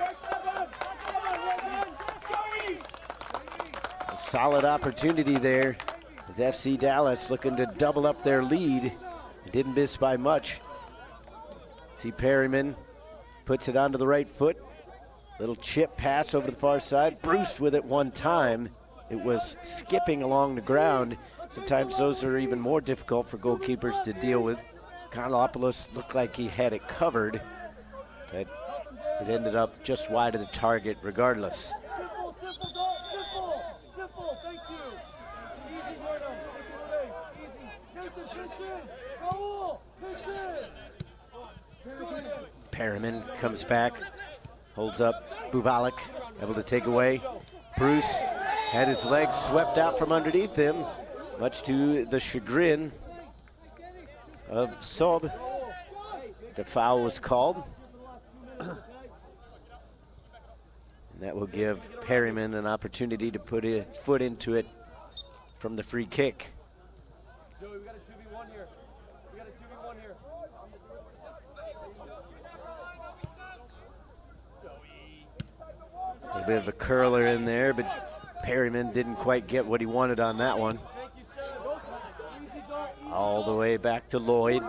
A solid opportunity there as FC Dallas looking to double up their lead. It didn't miss by much. See Perryman puts it onto the right foot. Little chip pass over to the far side. Bruce with it one time. It was skipping along the ground. Sometimes those are even more difficult for goalkeepers to deal with. Kandelopoulos looked like he had it covered, but It ended up just wide of the target regardless. Simple, thank you. Easy, Vernon. Easy. Nathan, pitch in. Raul, pitch in. Perriman comes back, holds up Buvalik, able to take away. Bruce had his legs swept out from underneath him, much to the chagrin of Sob. The foul was called. And that will give Perriman an opportunity to put a foot into it from the free kick. Joey, we got a 2v1 here. A little bit of a curler in there, but Perriman didn't quite get what he wanted on that one. All the way back to Lloyd.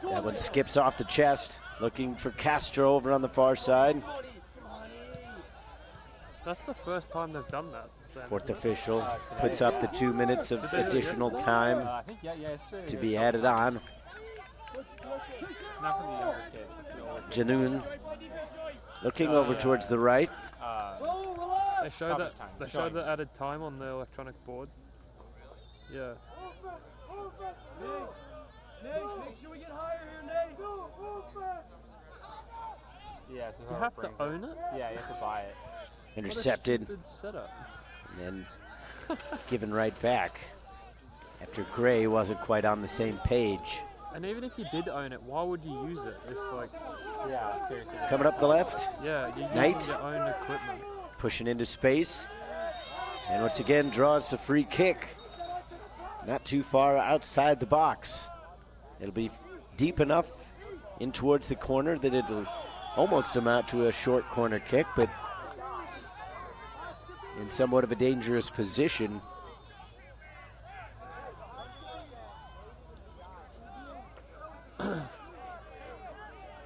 That one skips off the chest, looking for Castro over on the far side. That's the first time they've done that. Fourth official puts up the 2 minutes of additional time to be added on. Janoon looking over towards the right. They show the added time on the electronic board. Yeah. Make sure we get higher here, Nate. Yeah, so you have to own it? Yeah, you have to buy it. Intercepted. Setup. And then given right back after Gray wasn't quite on the same page. And even if you did own it, why would you use it? If like, yeah, seriously. Coming up the left. Yeah, you're Knight using your own equipment. pushing into space. And once again draws the free kick. Not too far outside the box. It'll be deep enough in towards the corner that it'll almost amount to a short corner kick, but in somewhat of a dangerous position.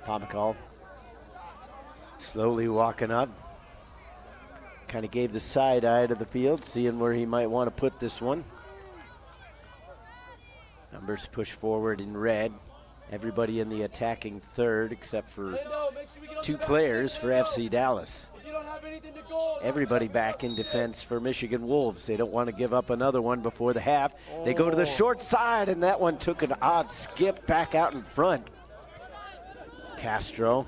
Pomacall slowly walking up. Kind of gave the side eye to the field, seeing where he might want to put this one. Numbers push forward in red. Everybody in the attacking third except for two players for FC Dallas. Everybody back in defense for Michigan Wolves. They don't want to give up another one before the half. They go to the short side, and that one took an odd skip back out in front. Castro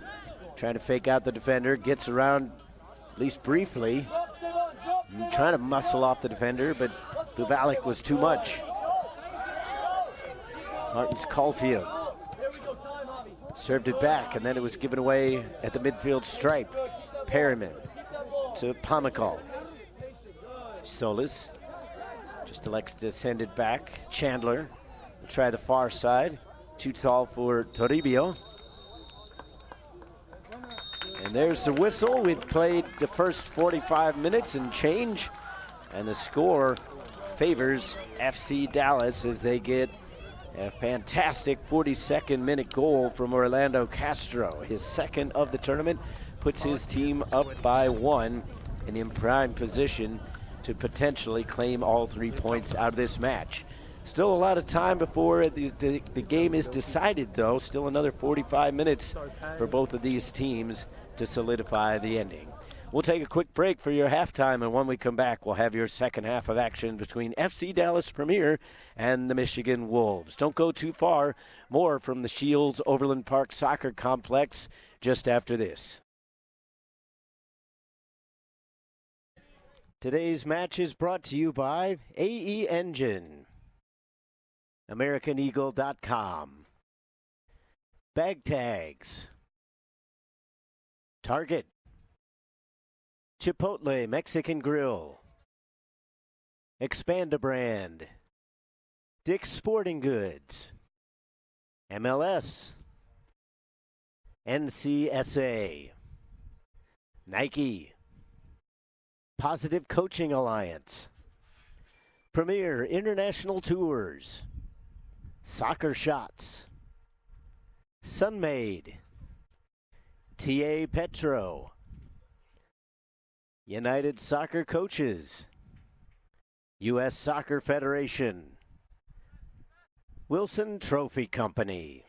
trying to fake out the defender, gets around at least briefly. Trying to muscle off the defender, but Buvalik was too much. Martins Caulfield served it back, and then it was given away at the midfield stripe. Perriman to Pomacall. Solis just elects to send it back. Chandler will try the far side. Too tall for Toribio. And there's the whistle. We've played the first 45 minutes and change, and the score favors FC Dallas as they get a fantastic 42nd minute goal from Orlando Castro. His second of the tournament puts his team up by 1 and in prime position to potentially claim all 3 points out of this match. Still a lot of time before the game is decided, though. Still another 45 minutes for both of these teams to solidify the ending. We'll take a quick break for your halftime, and when we come back, we'll have your second half of action between FC Dallas Premier and the Michigan Wolves. Don't go too far. More from the Shields Overland Park Soccer Complex just after this. Today's match is brought to you by AE Engine, AmericanEagle.com, Bag Tags, Target, Chipotle Mexican Grill, Expanda Brand, Dick's Sporting Goods, MLS, NCSA, Nike, Positive Coaching Alliance, Premier International Tours, Soccer Shots, Sunmade, TA Petro, United Soccer Coaches, U.S. Soccer Federation, Wilson Trophy Company.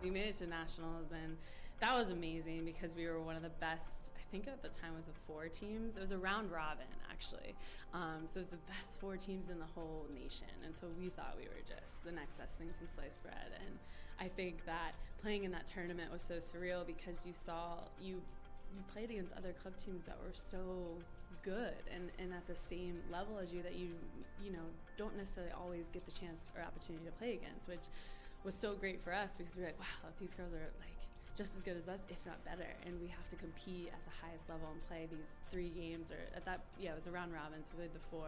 We made it to nationals, and that was amazing because we were one of the best. I think at the time it was 4 teams. It was a round robin, actually. So it was the best 4 teams in the whole nation, and so we thought we were just the next best thing since sliced bread. And I think that playing in that tournament was so surreal because you played against other club teams that were so good and at the same level as you that you don't necessarily always get the chance or opportunity to play against, which was so great for us because we were like, wow, these girls are like just as good as us, if not better, and we have to compete at the highest level and play these 3 games, or at that, it was a round robin, so we played the 4.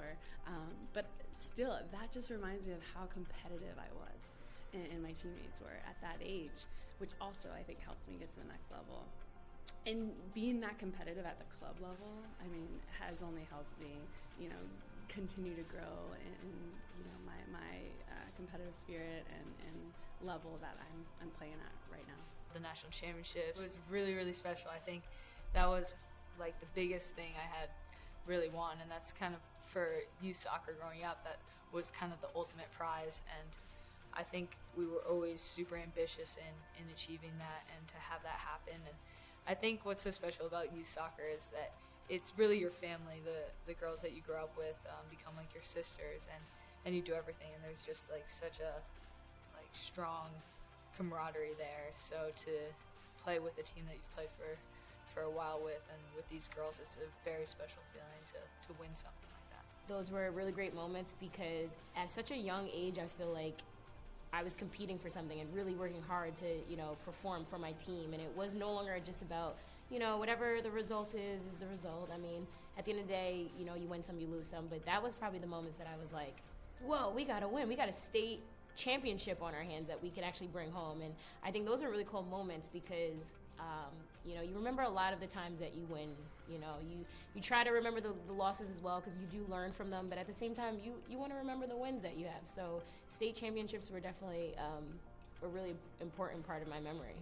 But still, that just reminds me of how competitive I was and my teammates were at that age, which also I think helped me get to the next level. And being that competitive at the club level, I mean, has only helped me, continue to grow in my competitive spirit and level that I'm playing at right now. The national championships was really, really special. I think that was like the biggest thing I had really won, and that's kind of for youth soccer growing up, that was kind of the ultimate prize. And I think we were always super ambitious in achieving that and to have that happen. And I think what's so special about youth soccer is that it's really your family. The girls that you grow up with become like your sisters, and you do everything, and there's just like such a strong camaraderie there. So to play with a team that you've played for a while with, and with these girls, it's a very special feeling to win something like that. Those were really great moments because at such a young age, I feel like I was competing for something and really working hard to, perform for my team. And it was no longer just about, whatever the result is the result. I mean, at the end of the day, you win some, you lose some. But that was probably the moments that I was like, whoa, we got to win. We got a state championship on our hands that we could actually bring home. And I think those are really cool moments because, you remember a lot of the times that you win. You try to remember the losses as well because you do learn from them. But at the same time, you want to remember the wins that you have. So state championships were definitely a really important part of my memory.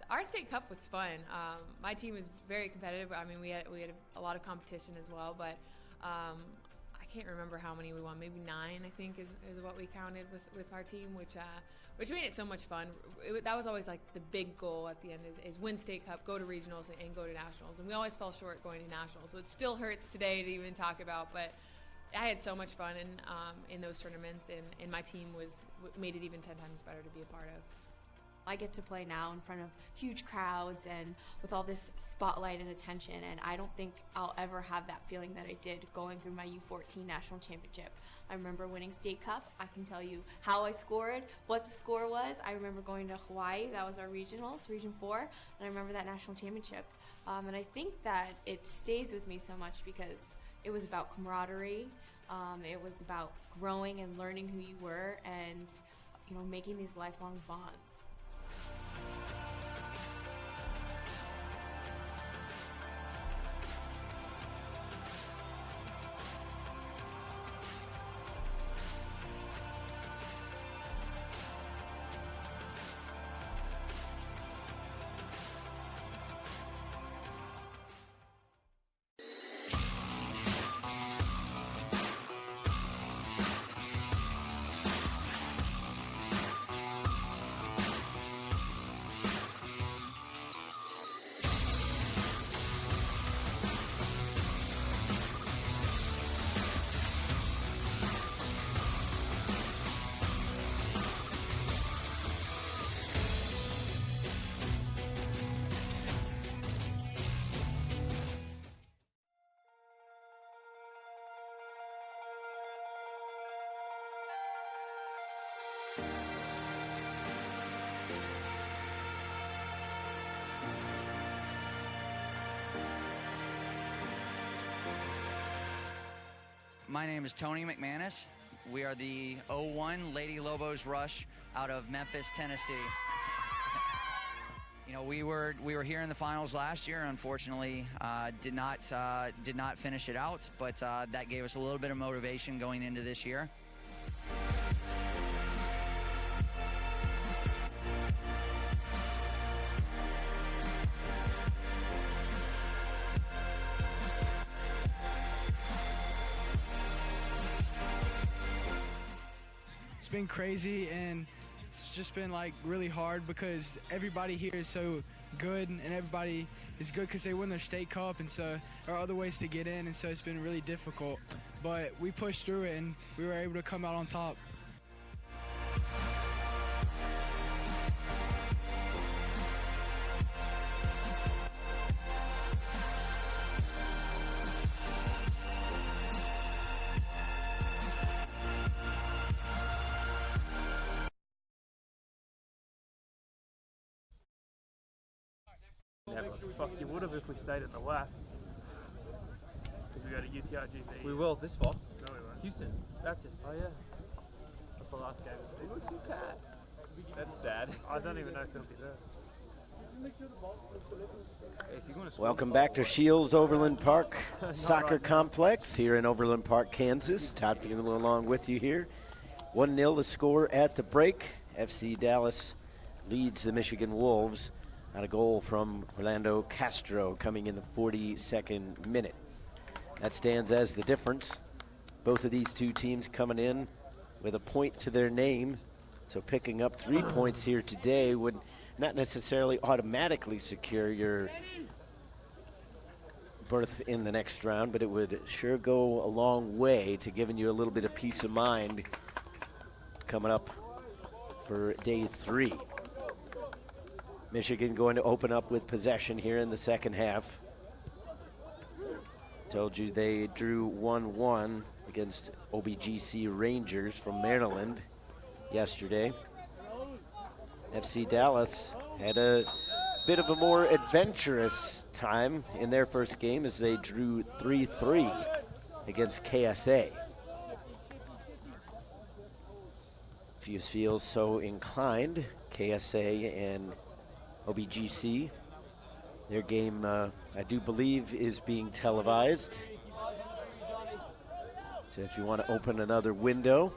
Our state cup was fun. My team was very competitive. I mean, we had a lot of competition as well, but I can't remember how many we won. Maybe 9, I think, is what we counted with our team, which made it so much fun. That was always like the big goal at the end is win state cup, go to regionals, and go to nationals. And we always fell short going to nationals, so it still hurts today to even talk about. But I had so much fun in those tournaments, and my team made it even 10 times better to be a part of. I get to play now in front of huge crowds and with all this spotlight and attention, and I don't think I'll ever have that feeling that I did going through my U14 national championship. I remember winning state cup. I can tell you how I scored, what the score was. I remember going to Hawaii. That was our regionals, Region 4, and I remember that national championship. And I think that it stays with me so much because it was about camaraderie. It was about growing and learning who you were and, making these lifelong bonds. My name is Tony McManus. We are the 01 Lady Lobos Rush out of Memphis, Tennessee. You know, we were here in the finals last year. Unfortunately, did not finish it out, but that gave us a little bit of motivation going into this year. It's been crazy, and it's just been like really hard because everybody here is so good, and everybody is good because they win their state cup, and so there are other ways to get in, and so it's been really difficult. But we pushed through it, and we were able to come out on top. Yeah, but fuck, you would have if we stayed at the left. If we go to UTRGV. We will this fall. No, we won't. Houston Baptist. Oh, yeah. That's the last game of the season. We'll see Pat. That's sad. I don't even know if he'll be there. Welcome back to Shields Overland Park Soccer Complex here in Overland Park, Kansas. Todd Buell along with you here. 1-0 the score at the break. FC Dallas leads the Michigan Wolves on a goal from Orlando Castro coming in the 42nd minute. That stands as the difference. Both of these two teams coming in with a point to their name. So picking up 3 points here today would not necessarily automatically secure your berth in the next round, but it would sure go a long way to giving you a little bit of peace of mind coming up for day 3. Michigan going to open up with possession here in the second half. Told you they drew 1-1 against OBGC Rangers from Maryland yesterday. FC Dallas had a bit of a more adventurous time in their first game as they drew 3-3 against KSA. If you feel so inclined, KSA and OBGC, their game, I do believe, is being televised. So if you want to open another window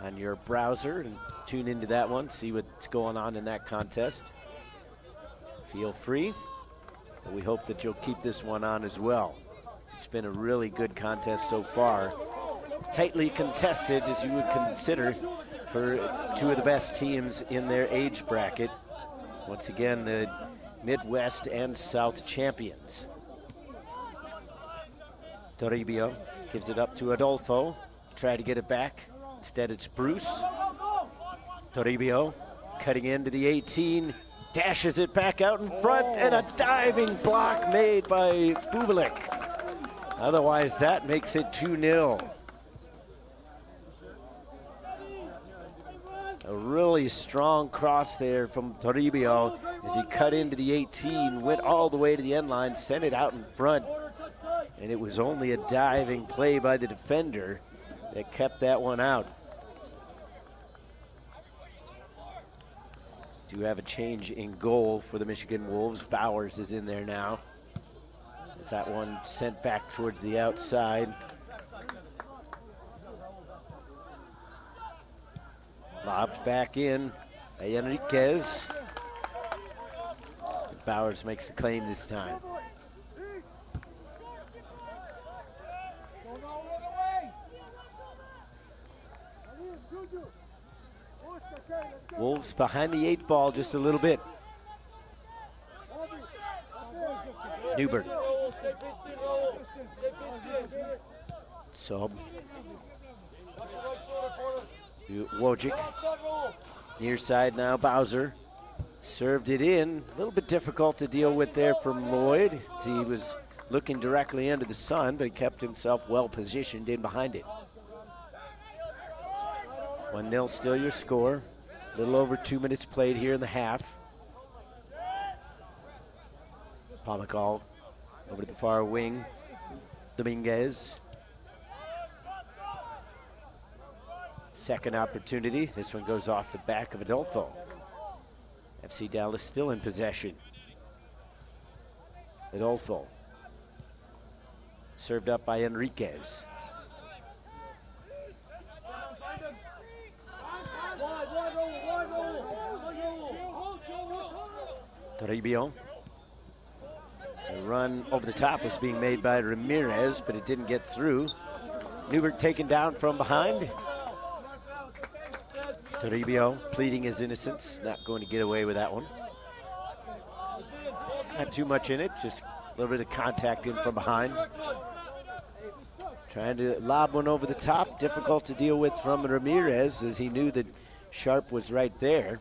on your browser and tune into that one, see what's going on in that contest, feel free. But we hope that you'll keep this one on as well. It's been a really good contest so far. Tightly contested, as you would consider, for two of the best teams in their age bracket. Once again, the Midwest and South champions. Toribio gives it up to Adolfo. Try to get it back. Instead, it's Bruce. Toribio cutting into the 18. Dashes it back out in front, and a diving block made by Bubalik. Otherwise, that makes it 2-0. A really strong cross there from Toribio as he cut into the 18, went all the way to the end line, sent it out in front. And it was only a diving play by the defender that kept that one out. Do have a change in goal for the Michigan Wolves. Bowers is in there now. As that one sent back towards the outside. Lobbed back in by Enriquez. Bowers makes the claim this time. Wolves behind the 8 ball just a little bit. Newbert. So Wojcik. Near side now, Bowser. Served it in. A little bit difficult to deal with there from Lloyd. As he was looking directly into the sun, but he kept himself well positioned in behind it. 1-0 still your score. A little over 2 minutes played here in the half. Pomacall over to the far wing. Dominguez. Second opportunity. This one goes off the back of Adolfo. FC Dallas still in possession. Adolfo. Served up by Enriquez. Toribio. The run over the top was being made by Ramirez, but it didn't get through. Newbert taken down from behind. Toribio pleading his innocence, not going to get away with that one. Not too much in it, just a little bit of contact in from behind. Trying to lob one over the top, difficult to deal with from Ramirez as he knew that Sharp was right there.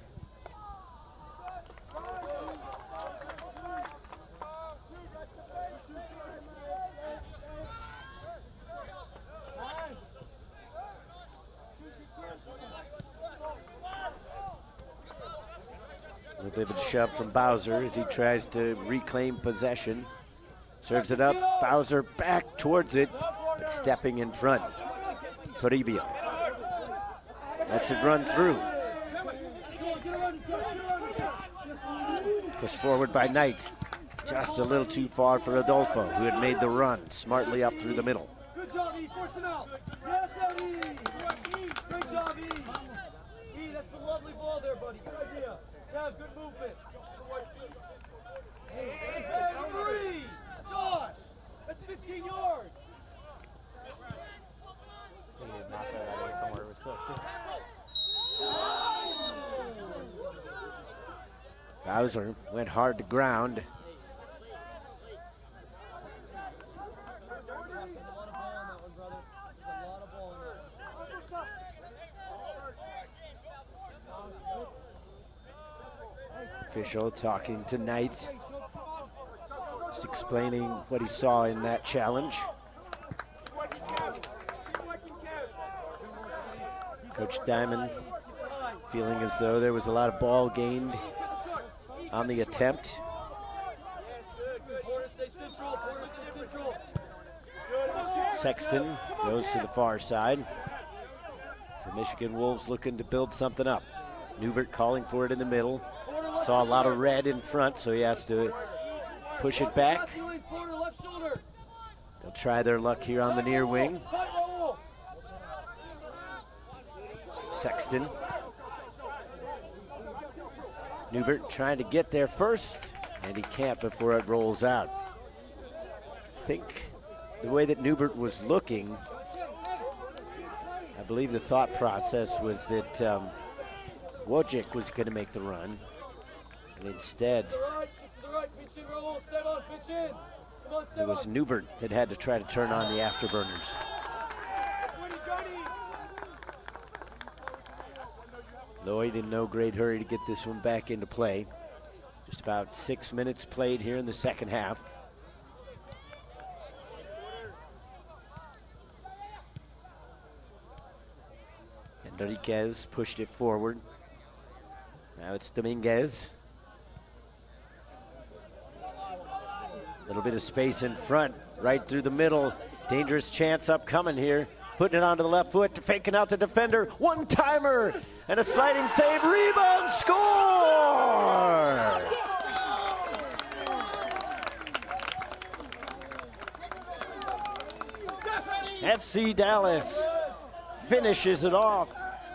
A little bit of a shove from Bowser as he tries to reclaim possession. Serves it up, Bowser back towards it, but stepping in front. Toribio. Lets it run through. Pushed forward by Knight. Just a little too far for Adolfo, who had made the run smartly up through the middle. Good job, E. Force him out. Yes, E. Great job, E. E, that's a lovely ball there, buddy. Good idea. Kev, good movement. Hey, referee! Josh! That's 15 yards! He did not throw that in from where it was supposed to. Bowser went hard to ground. Official talking to Knight, just explaining what he saw in that challenge. Coach Diamond feeling as though there was a lot of ball gained on the attempt. Sexton goes to the far side. So Michigan Wolves looking to build something up. Newbert calling for it in the middle. Saw a lot of red in front, so he has to push it back. They'll try their luck here on the near wing. Sexton. Newbert trying to get there first, and he can't before it rolls out. I think the way that Newbert was looking, I believe the thought process was that Wojcik was going to make the run. And instead, it was Newbert that had to try to turn on the afterburners. Lloyd in no great hurry to get this one back into play. Just about 6 minutes played here in the second half. Enriquez pushed it forward. Now it's Dominguez. A little bit of space in front, right through the middle. Dangerous chance upcoming here. Putting it onto the left foot, faking out the defender. One-timer and a sliding save. Rebound, score! FC Dallas finishes it off,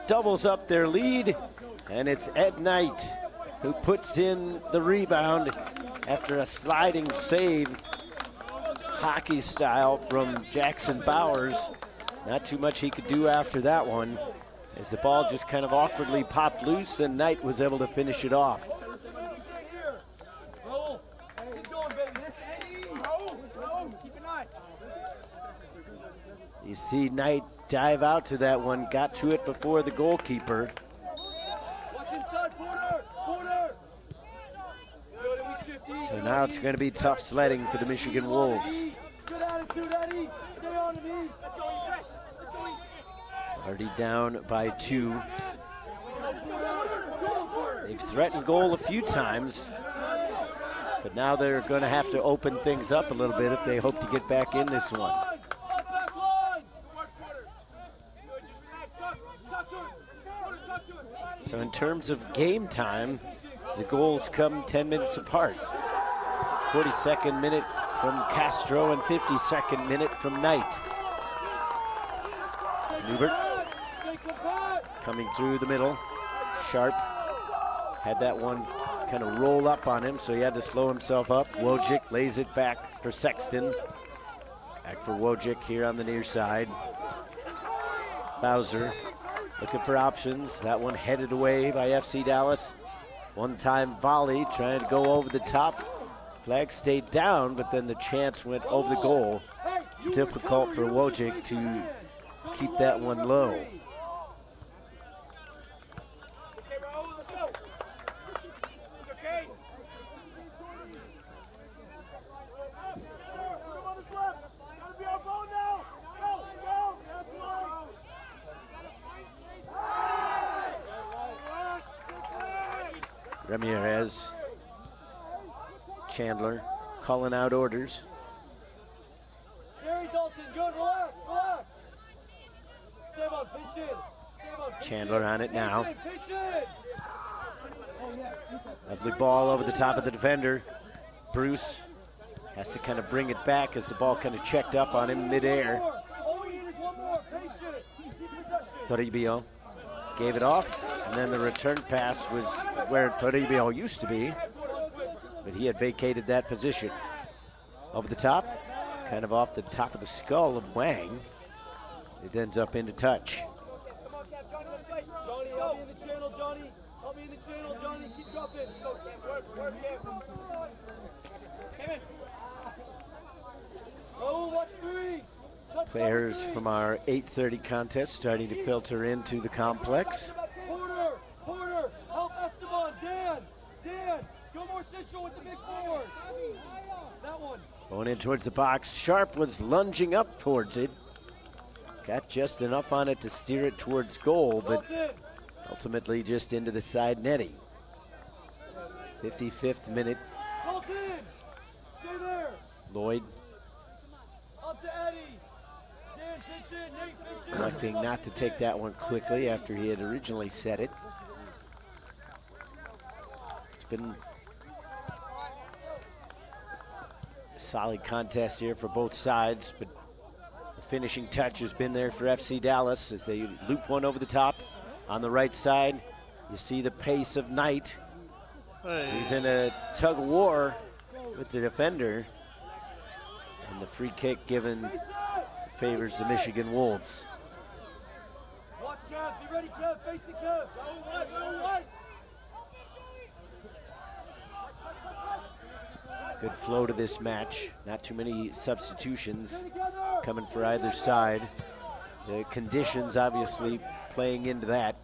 doubles up their lead, and it's Ed Knight who puts in the rebound after a sliding save, hockey style, from Jackson Bowers. Not too much he could do after that one, as the ball just kind of awkwardly popped loose and Knight was able to finish it off. You see Knight dive out to that one, got to it before the goalkeeper. So now it's going to be tough sledding for the Michigan Wolves. Already down by 2. They've threatened goal a few times, but now they're going to have to open things up a little bit if they hope to get back in this one. So in terms of game time, the goals come 10 minutes apart. 42nd minute from Castro and 52nd minute from Knight. Newbert coming through the middle. Sharp had that one kind of roll up on him, so he had to slow himself up. Wojcik lays it back for Sexton. Back for Wojcik here on the near side. Bowser looking for options. That one headed away by FC Dallas. One-time volley, trying to go over the top. Flag stayed down, but then the chance went over the goal. Difficult for Wojcik to keep that one low. Ramirez, Chandler calling out orders. Gary Dalton, good, relax, relax. Esteban, pinch in. Chandler on it now. Lovely ball over the top of the defender. Bruce has to kind of bring it back as the ball kind of checked up on him midair. Toribio gave it off, and then the return pass was where Toribio used to be, but he had vacated that position. Over the top, kind of off the top of the skull of Wang. It ends up into touch. Johnny, I'll be in the channel, Johnny. I'll be in the channel, Johnny. Keep dropping. Work, Come in. Oh, watch three. Players from our 8:30 contest starting to filter into the complex. Porter, help Esteban. Dan, go more central with the big forward. That one. Going in towards the box. Sharp was lunging up towards it. Got just enough on it to steer it towards goal, but ultimately just into the side netting. 55th minute. Stay there. Lloyd Up to Eddie. Dan, pitch in. Nate, pitch in. electing not to take that one quickly after he had originally set it. It's been a solid contest here for both sides, but the finishing touch has been there for FC Dallas as they loop one over the top. On the right side, you see the pace of Knight. He's in a tug of war with the defender, and the free kick given favors the Michigan Wolves. Watch Kev. Be ready, Kev. Face it, Kev. Go wide. Good flow to this match. Not too many substitutions coming for either side. The conditions obviously playing into that.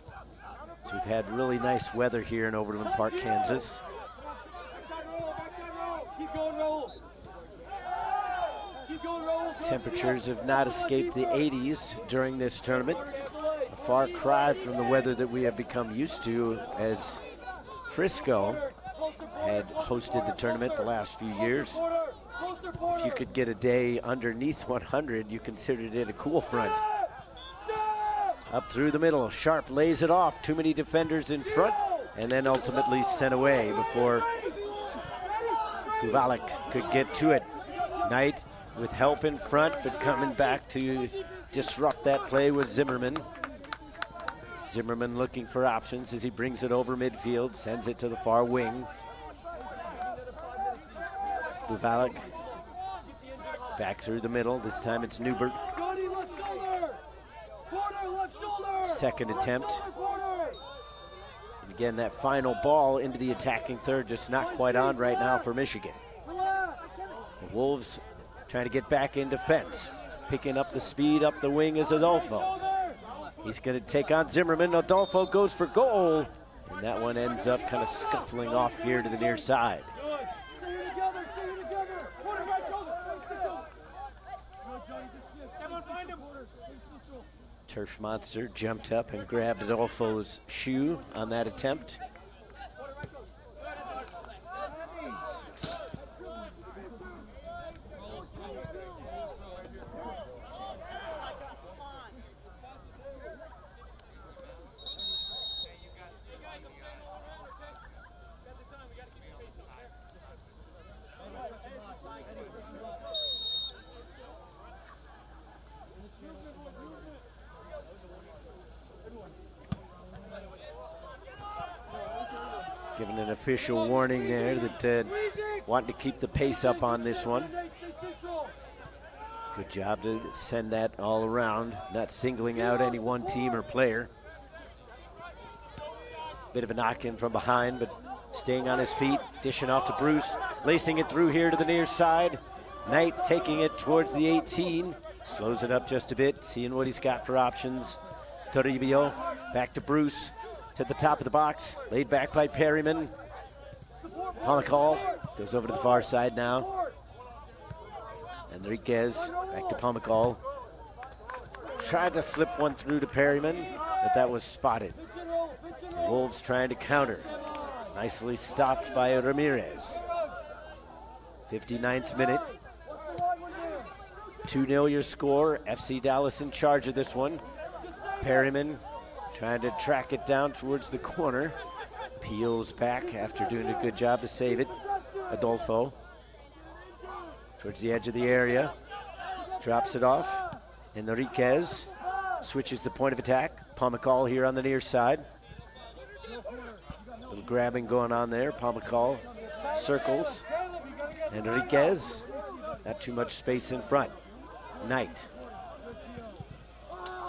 So we've had really nice weather here in Overland Park, Kansas. Keep going, Raul. Keep going, Raul. Temperatures have not escaped the 80s during this tournament. A far cry from the weather that we have become used to, as Frisco had hosted the tournament the last few years. If you could get a day underneath 100, you considered it a cool front. Up through the middle, Sharp lays it off. Too many defenders in front, and then ultimately sent away before Kuvalik could get to it. Knight with help in front, but coming back to disrupt that play was Zimmerman. Zimmerman looking for options as he brings it over midfield, sends it to the far wing. Kuvalik back through the middle. This time it's Newbert. Second attempt. And again, that final ball into the attacking third just not quite on right now for Michigan. The Wolves trying to get back in defense. Picking up the speed up the wing is Adolfo. He's going to take on Zimmerman. Adolfo goes for goal. And that one ends up kind of scuffling off here to the near side. Turf Monster jumped up and grabbed Adolfo's shoe on that attempt. Giving an official warning there that wanting to keep the pace up on this one. Good job to send that all around, not singling out any one team or player. Bit of a knock in from behind, but staying on his feet, dishing off to Bruce, lacing it through here to the near side. Knight taking it towards the 18, slows it up just a bit, seeing what he's got for options. Toribio, back to Bruce, to the top of the box, laid back by Perryman. Pomacall goes over to the far side now. Enriquez, back to Pomacall. Tried to slip one through to Perryman, but that was spotted. The Wolves trying to counter. Nicely stopped by Ramirez. 59th minute. 2-0 your score. FC Dallas in charge of this one. Perryman trying to track it down towards the corner. Peels back after doing a good job to save it. Adolfo towards the edge of the area. Drops it off. Enriquez switches the point of attack. Pomacall here on the near side. Little grabbing going on there. Pomacall circles. Enriquez, not too much space in front. Knight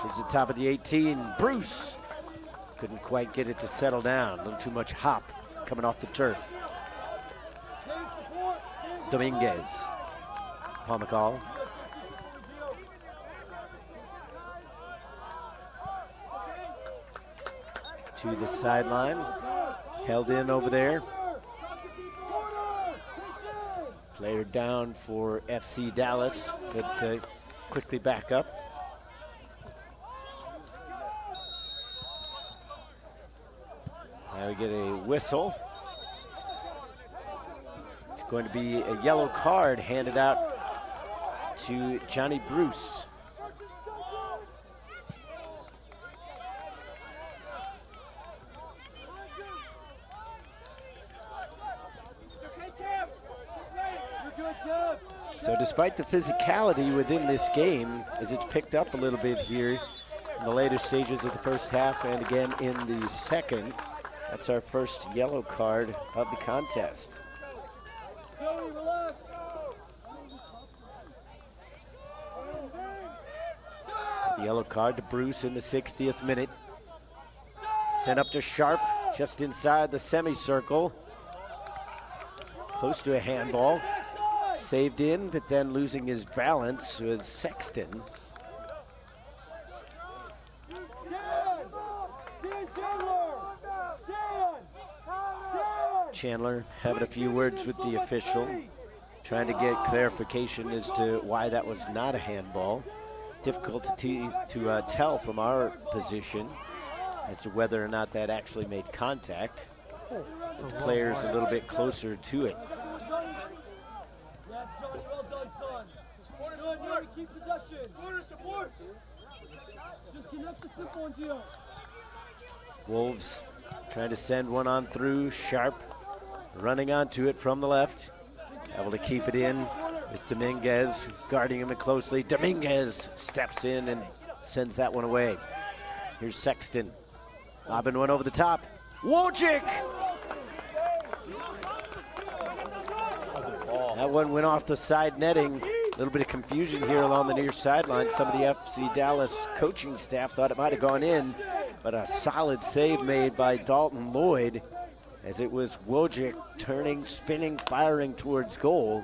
towards the top of the 18. Bruce couldn't quite get it to settle down. A little too much hop coming off the turf. Dominguez. Pomacall. To the sideline. Held in over there. Player down for FC Dallas, but quickly back up. Now we get a whistle. It's going to be a yellow card handed out to Johnny Bruce. So despite the physicality within this game, as it's picked up a little bit here in the later stages of the first half and again in the second, that's our first yellow card of the contest. So the yellow card to Bruce in the 60th minute. Sent up to Sharp, just inside the semicircle. Close to a handball. Saved in, but then losing his balance was Sexton. Chandler having a few words with the official, trying to get clarification as to why that was not a handball. Difficult to tell from our position as to whether or not that actually made contact. The player's a little bit closer to it. Keep possession. Support. Just connect the simple one, Gio. Wolves trying to send one on through. Sharp running onto it from the left. Able to keep it in. It's Dominguez guarding him closely. Dominguez steps in and sends that one away. Here's Sexton. Lobbing one over the top. Wojcik! That one went off the side netting. A little bit of confusion here along the near sideline. Some of the FC Dallas coaching staff thought it might have gone in, but a solid save made by Dalton Lloyd as it was Wojcik turning, spinning, firing towards goal,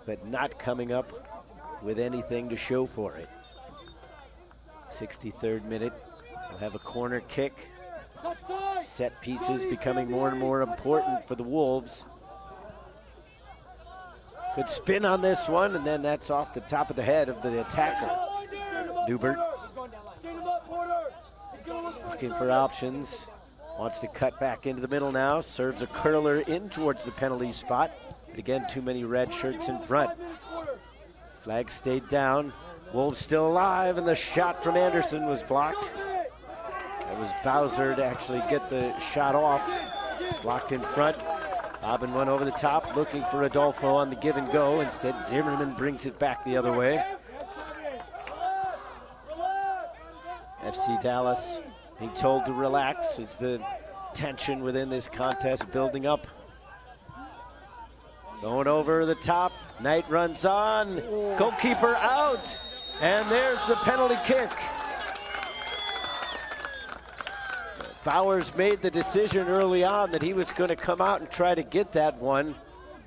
but not coming up with anything to show for it. 63rd minute, we'll have a corner kick. Set pieces becoming more and more important for the Wolves. Good spin on this one, and then that's off the top of the head of the attacker. Newbert looking for options. Wants to cut back into the middle now. Serves a curler in towards the penalty spot. But again, too many red shirts in front. Flag stayed down. Wolves still alive, and the shot from Anderson was blocked. It was Bowser to actually get the shot off. Blocked in front. Bobbin went over the top, looking for Adolfo on the give and go. Instead, Zimmerman brings it back the other way. FC Dallas being told to relax as the tension within this contest building up. Going over the top, Knight runs on, goalkeeper out, and there's the penalty kick. Bowers made the decision early on that he was going to come out and try to get that one.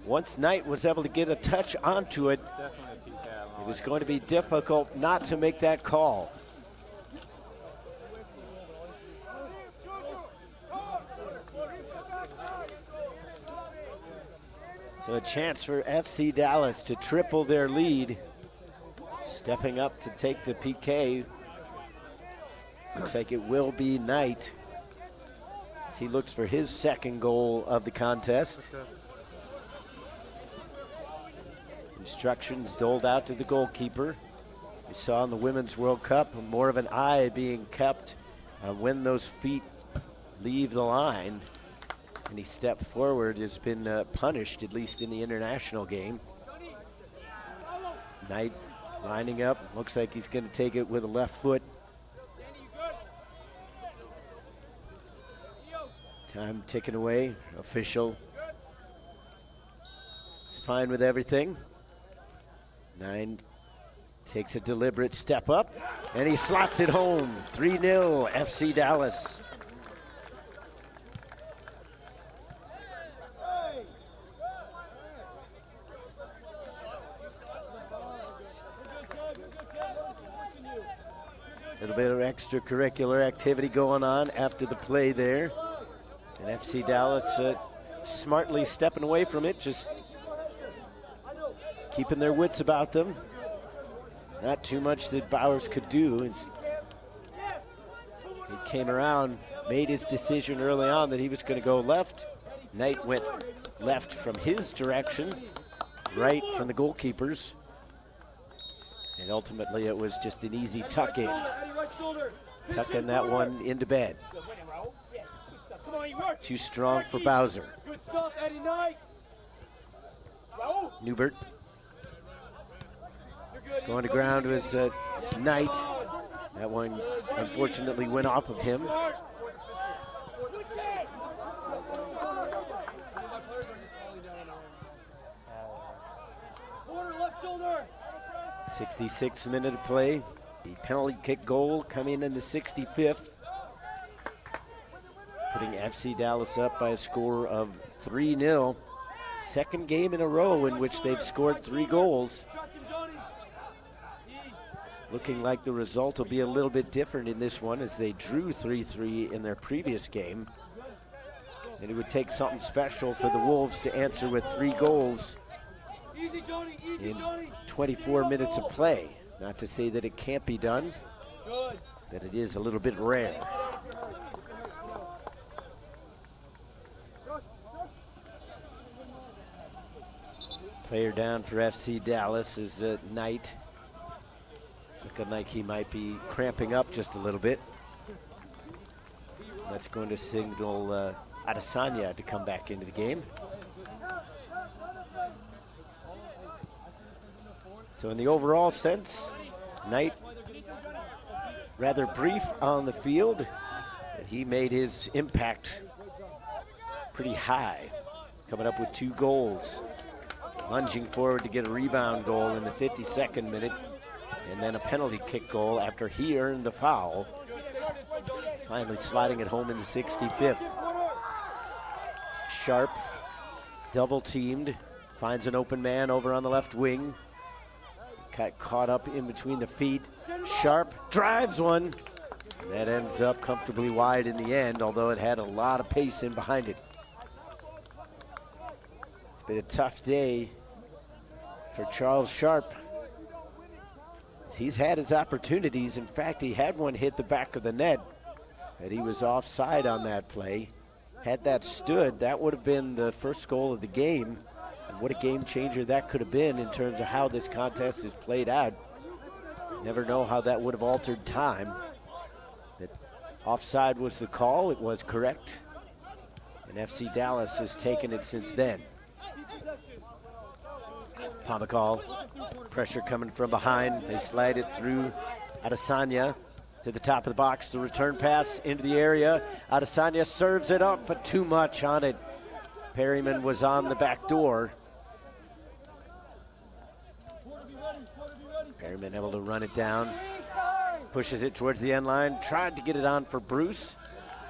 Once Knight was able to get a touch onto it, it was going to be difficult not to make that call. So a chance for FC Dallas to triple their lead. Stepping up to take the PK. Looks like it will be Knight as he looks for his second goal of the contest. Instructions doled out to the goalkeeper. We saw in the Women's World Cup more of an eye being kept when those feet leave the line. Any step forward has been punished, at least in the international game. Knight lining up. Looks like he's going to take it with a left foot. Time ticking away. Official is fine with everything. 9 takes a deliberate step up, and he slots it home. 3-0 FC Dallas. A little bit of extracurricular activity going on after the play there. And FC Dallas smartly stepping away from it, just keeping their wits about them. Not too much that Bowers could do. He came around, made his decision early on that he was going to go left. Knight went left from his direction, right from the goalkeepers. And ultimately it was just an easy tuck in. Tucking that one into bed. Too strong for Bowser. Newbert. Going to ground was Knight. That one unfortunately went off of him. 66th minute of play. The penalty kick goal coming in the 65th. Putting FC Dallas up by a score of 3-0. Second game in a row in which they've scored 3 goals. Looking like the result will be a little bit different in this one as they drew 3-3 in their previous game. And it would take something special for the Wolves to answer with 3 goals in 24 minutes of play. Not to say that it can't be done, but it is a little bit rare. Player down for FC Dallas is Knight. Looking like he might be cramping up just a little bit. That's going to signal Adesanya to come back into the game. So in the overall sense, Knight rather brief on the field, but he made his impact pretty high, coming up with 2 goals. Lunging forward to get a rebound goal in the 52nd minute, and then a penalty kick goal after he earned the foul. Finally sliding it home in the 65th. Sharp, double teamed, finds an open man over on the left wing. Got caught up in between the feet. Sharp drives one. And that ends up comfortably wide in the end, although it had a lot of pace in behind it. It's been a tough day for Charles Sharp. He's had his opportunities. In fact, he had one hit the back of the net, but he was offside on that play. Had that stood, that would have been the first goal of the game. And what a game changer that could have been in terms of how this contest is played out. Never know how that would have altered time. But offside was the call. It was correct. And FC Dallas has taken it since then. Pomacall, pressure coming from behind. They slide it through Adesanya. to the top of the box. The return pass into the area. Adesanya serves it up, but too much on it. Perryman was on the back door. Perryman able to run it down. Pushes it towards the end line. Tried to get it on for Bruce.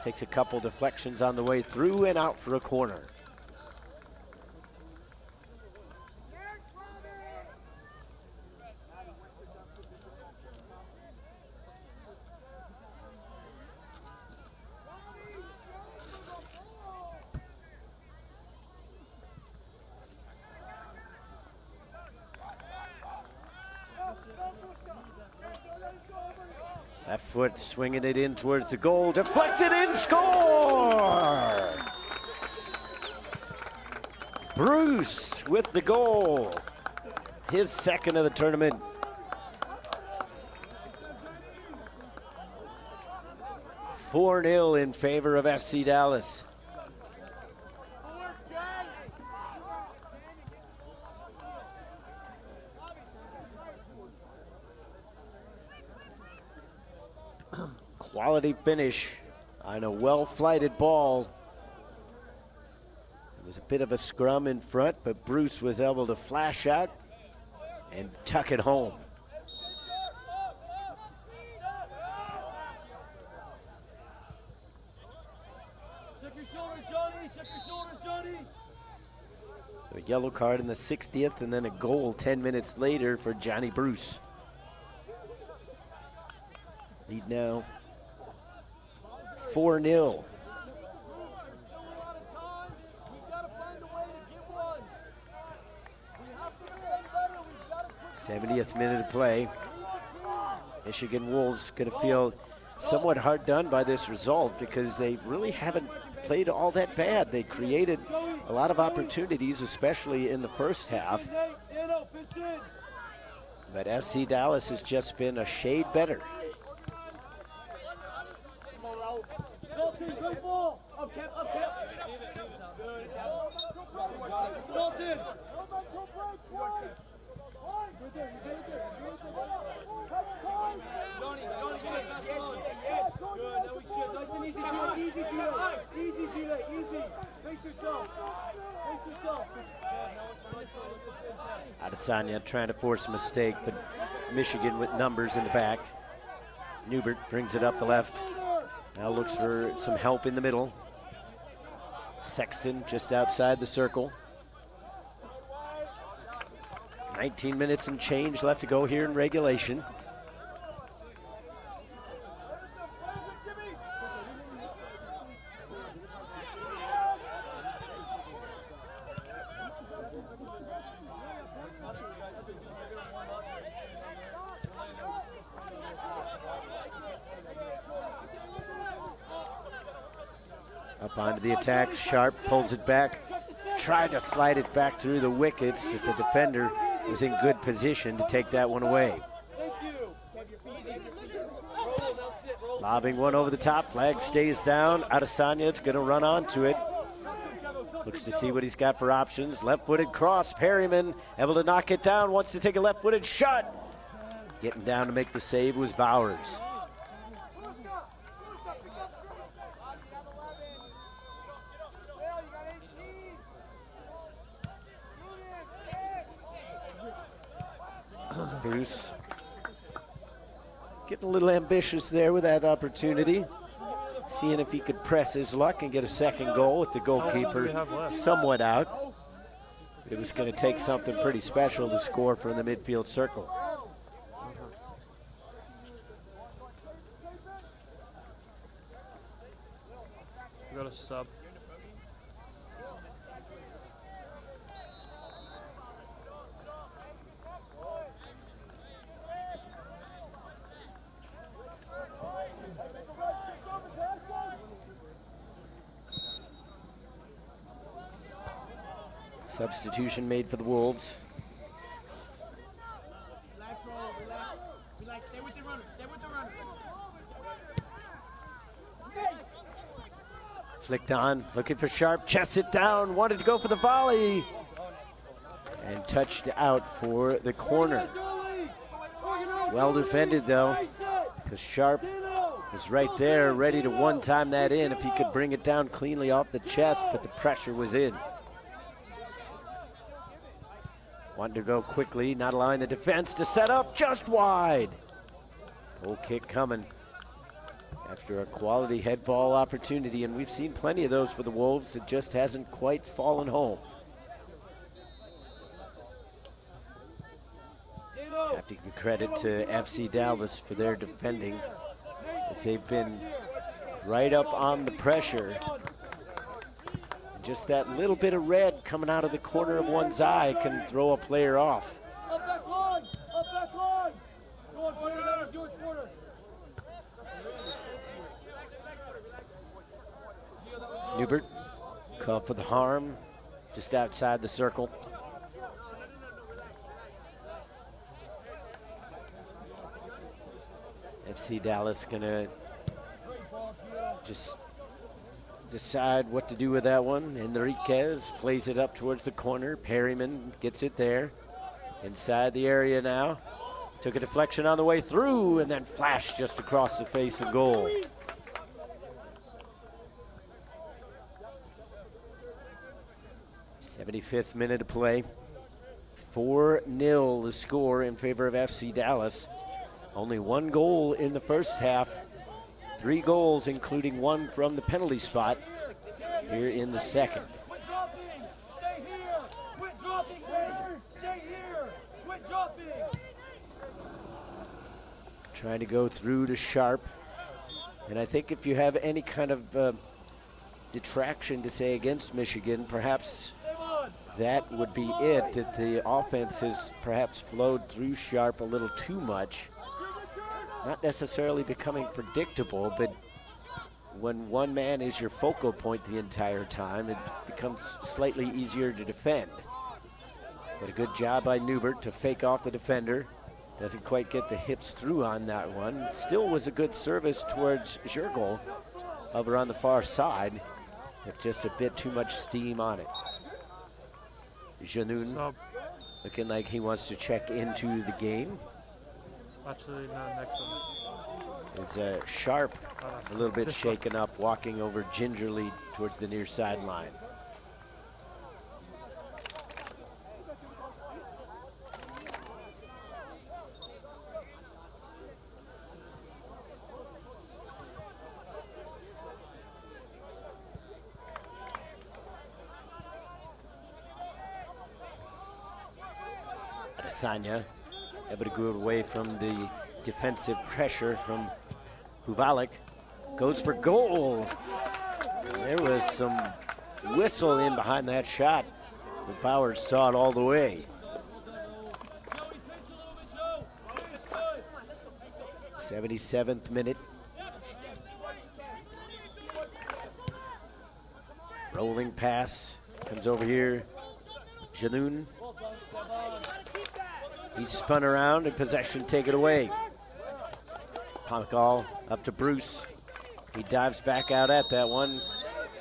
Takes a couple deflections on the way through and out for a corner. Left foot swinging it in towards the goal. Deflected in, score! Bruce with the goal. His second of the tournament. (4-0) in favor of FC Dallas. Quality finish on a well-flighted ball. It was a bit of a scrum in front, but Bruce was able to flash out and tuck it home. Check your shoulders, Johnny. Check your shoulders, Johnny. A yellow card in the 60th, and then a goal 10 minutes later for Johnny Bruce. Lead now 4-0. 70th minute of play. Michigan Wolves going to feel somewhat hard done by this result because they really haven't played all that bad. They created a lot of opportunities, especially in the first half. But FC Dallas has just been a shade better. Good ball. Up, Kemp, up, Kemp. Dalton. Johnny, yes. Good, now we should. Nice and easy, Gile. Easy, Gile. Easy, Gile, easy. Pace yourself. Pace yourself. Adesanya trying to force a mistake, but Michigan with numbers in the back. Newbert brings it up the left. Now looks for some help in the middle. Sexton just outside the circle. 19 minutes and change left to go here in regulation. Up onto the attack, Sharp pulls it back, tried to slide it back through the wickets, but the defender was in good position to take that one away. Lobbing one over the top, flag stays down. Adesanya's going to run onto it. Looks to see what he's got for options. Left-footed cross, Perryman able to knock it down, wants to take a left-footed shot. Getting down to make the save was Bowers. Bruce getting a little ambitious there with that opportunity. Seeing if he could press his luck and get a second goal with the goalkeeper somewhat out. It was going to take something pretty special to score from the midfield circle. We got a sub. Substitution made for the Wolves. Relax, stay with the runner, stay with the runner. Flicked on, looking for Sharp, chests it down, wanted to go for the volley. And touched out for the corner. Well defended though, because Sharp was right there, ready to one-time that in if he could bring it down cleanly off the chest, but the pressure was in. Wanted to go quickly, not allowing the defense to set up just wide. Goal kick coming after a quality head ball opportunity, and we've seen plenty of those for the Wolves. It just hasn't quite fallen home. Have to give credit to FC Dallas for their defending, as they've been right up on the pressure. And just that little bit of red coming out of the corner of one's eye can throw a player off. Up back line! Up back line! Go on, Porter, that is yours, Porter. Newbert called for the harm just outside the circle. FC Dallas gonna just decide what to do with that one. Enriquez plays it up towards the corner. Perryman gets it there. Inside the area now. Took a deflection on the way through and then flashed just across the face of goal. 75th minute of play. 4-0 the score in favor of FC Dallas. Only one goal in the first half. 3 goals, including one from the penalty spot here in the second. Quit dropping! Stay here! Quit dropping! Stay here! Quit dropping! Trying to go through to Sharp. And I think if you have any kind of detraction to say against Michigan, perhaps that would be it, that the offense has perhaps flowed through Sharp a little too much. Not necessarily becoming predictable, but when one man is your focal point the entire time, it becomes slightly easier to defend. But a good job by Newbert to fake off the defender. Doesn't quite get the hips through on that one. Still was a good service towards Jurgel over on the far side, but just a bit too much steam on it. Janoun looking like he wants to check into the game. Actually, no, next one. Is Sharp a little bit shaken up, walking over gingerly towards the near sideline. Adesanya able to go away from the defensive pressure from Buvalik. Goes for goal. There was some whistle in behind that shot, but Bowers saw it all the way. 77th minute. Rolling pass comes over here. Janoun. He's spun around and possession taken away. Pomkal up to Bruce. He dives back out at that one.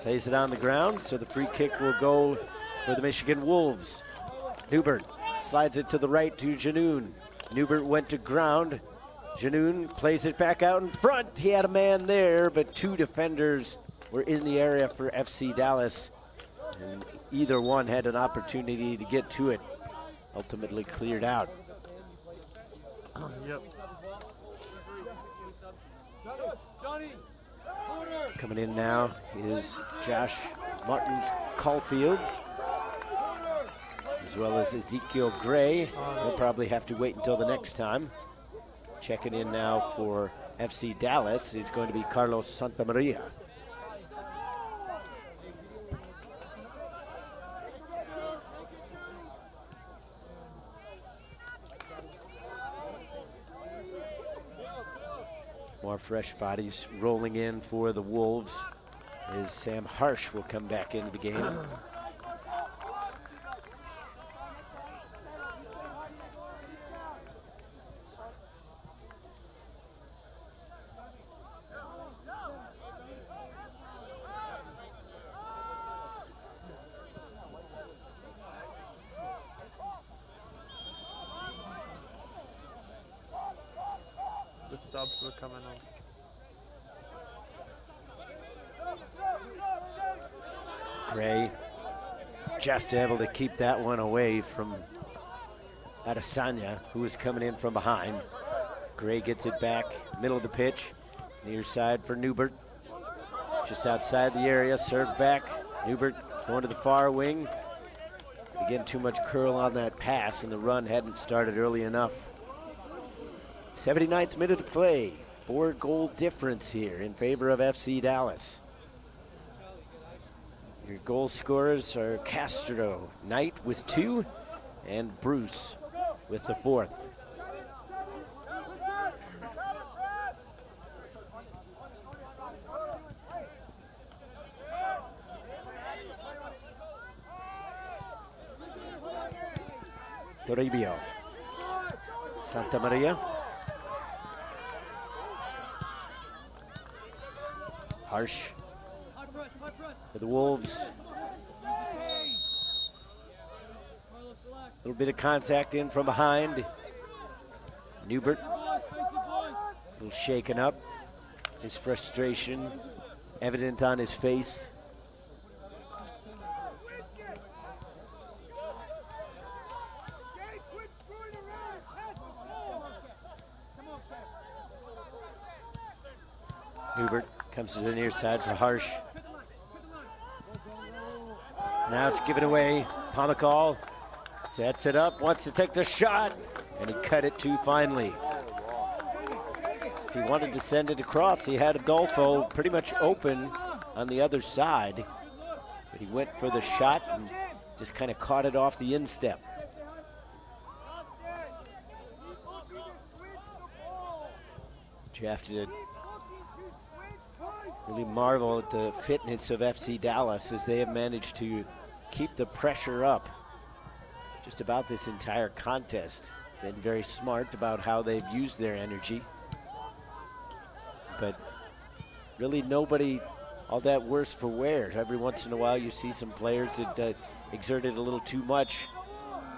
Plays it on the ground, so the free kick will go for the Michigan Wolves. Newbert slides it to the right to Janoun. Newbert went to ground. Janoun plays it back out in front. He had a man there, but 2 defenders were in the area for FC Dallas, and either one had an opportunity to get to it. Ultimately cleared out. Yep. Coming in now is Josh Martins Caulfield, as well as Ezekiel Gray. He'll probably have to wait until the next time. Checking in now for FC Dallas is going to be Carlos Santamaria. More fresh bodies rolling in for the Wolves as Sam Harsh will come back into the game. The subs were coming on. 1 Gray just able to keep that one away from Adesanya, who was coming in from behind. Gray gets it back, middle of the pitch, near side for Newbert. Just outside the area, served back. Newbert going to the far wing. Again, too much curl on that pass, and the run hadn't started early enough. 79th minute of play. 4-goal difference here in favor of FC Dallas. Your goal scorers are Castro, Knight with 2, and Bruce with the 4th. Toribio, Santa Maria. Harsh for the Wolves. A little bit of contact in from behind. Newbert, a little shaken up. His frustration evident on his face. Newbert comes to the near side for Harsh. Now it's given away. Pomacall sets it up, wants to take the shot, and he cut it too finely. If he wanted to send it across, he had Adolfo pretty much open on the other side, but he went for the shot and just kind of caught it off the instep. You have to really marvel at the fitness of FC Dallas as they have managed to keep the pressure up just about this entire contest. Been very smart about how they've used their energy. But really nobody all that worse for wear. Every once in a while you see some players that exerted a little too much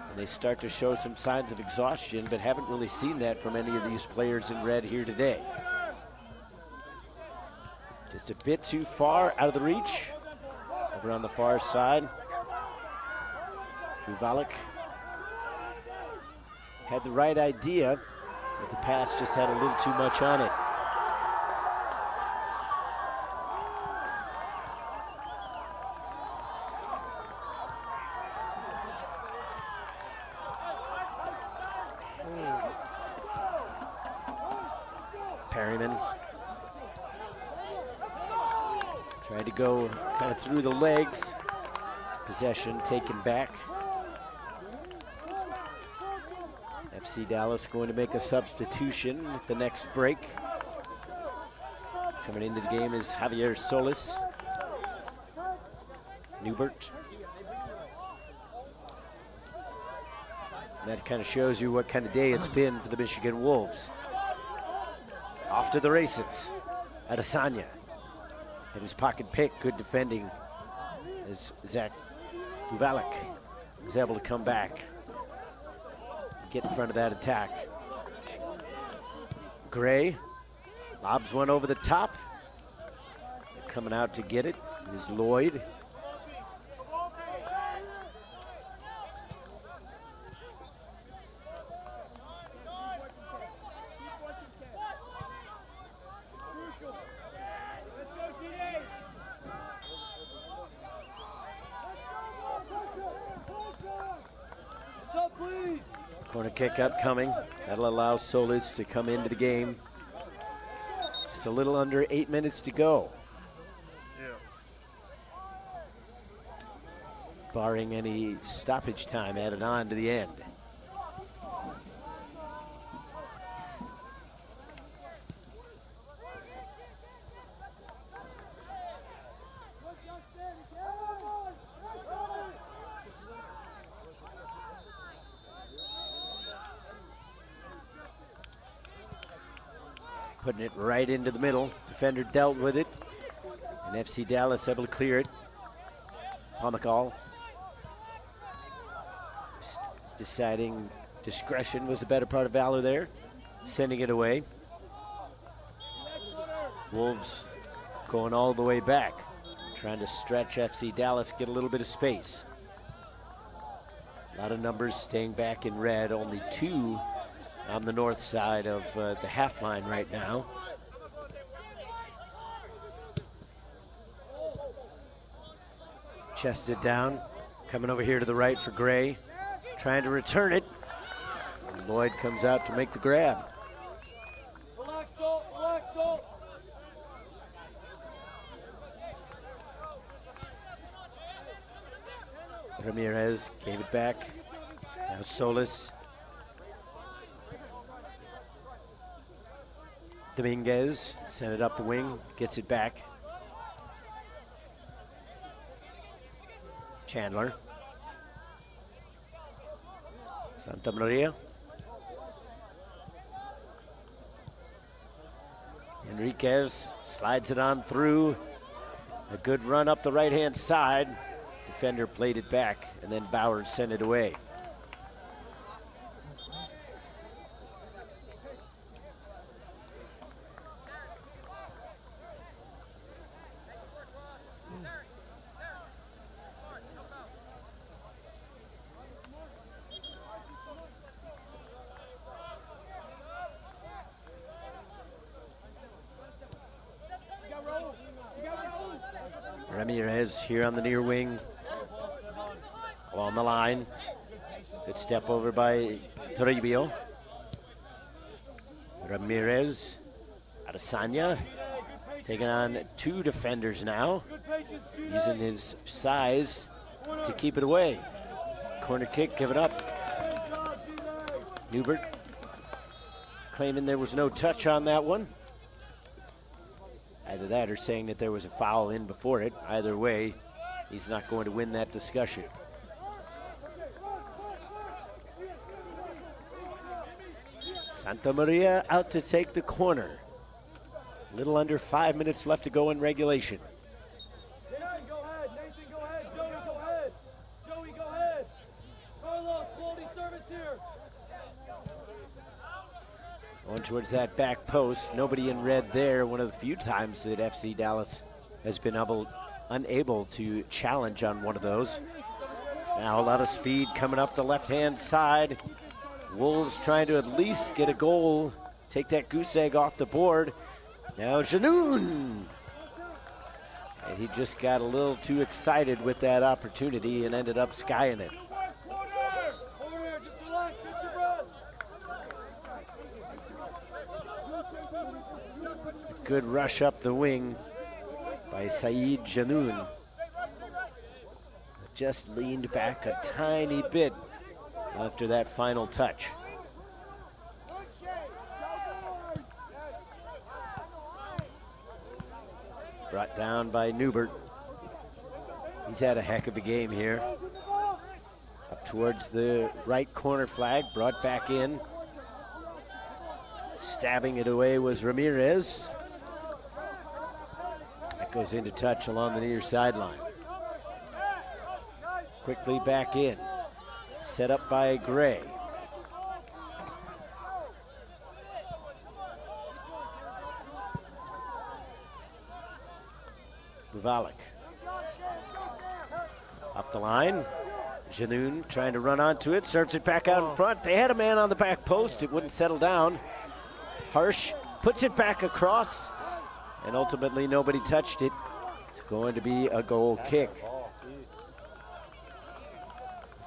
and they start to show some signs of exhaustion, but haven't really seen that from any of these players in red here today. Just a bit too far out of the reach. Over on the far side. Uvalik had the right idea, but the pass just had a little too much on it. Perryman tried to go kind of through the legs. Possession taken back. FC Dallas going to make a substitution at the next break. Coming into the game is Javier Solis. Newbert. And that kind of shows you what kind of day it's been for the Michigan Wolves. Off to the races. Adesanya. And his pocket pick, good defending as Zach Uvalik was able to come back, get in front of that attack. Gray lobs one over the top. Coming out to get it is Lloyd. Corner kick upcoming. That'll allow Solis to come into the game. Just a little under 8 minutes to go. Barring any stoppage time added on to the end. Putting it right into the middle. Defender dealt with it. And FC Dallas able to clear it. Pomacall. Deciding discretion was the better part of valor there. Sending it away. Wolves going all the way back, trying to stretch FC Dallas, get a little bit of space. A lot of numbers staying back in red, only 2 on the north side of the half line right now. Chested down, coming over here to the right for Gray, trying to return it. And Lloyd comes out to make the grab. Relax, don't. Relax, don't. Ramirez gave it back. Now Solis. Dominguez sent it up the wing, gets it back. Chandler. Santa Maria. Enriquez slides it on through. A good run up the right-hand side. Defender played it back, and then Bauer sent it away. Ramirez here on the near wing. Along the line. Good step over by Toribio. Ramirez. Adesanya. Taking on 2 defenders now. Using his size to keep it away. Corner kick given up. Newbert claiming there was no touch on that one. Either that or saying that there was a foul in before it. Either way, he's not going to win that discussion. Santa Maria out to take the corner. A little under 5 minutes left to go in regulation. Nathan, go ahead. Nathan, go ahead. Joey, go ahead. Joey, go ahead. Carlos, quality service here. Going towards that back post. Nobody in red there. One of the few times that FC Dallas has been unable to challenge on one of those. Now a lot of speed coming up the left-hand side. Wolves trying to at least get a goal. Take that goose egg off the board. Now Janoun. And he just got a little too excited with that opportunity and ended up skying it. Just relax, get your breath. Good rush up the wing by Saeed Janoun. Just leaned back a tiny bit after that final touch. Brought down by Newbert. He's had a heck of a game here. Up towards the right corner flag, brought back in. Stabbing it away was Ramirez. That goes into touch along the near sideline. Quickly back in. Set up by Gray. Buvalik. Up the line. Janoun trying to run onto it. Serves it back out in front. They had a man on the back post. It wouldn't settle down. Harsh puts it back across. And ultimately nobody touched it. It's going to be a goal kick.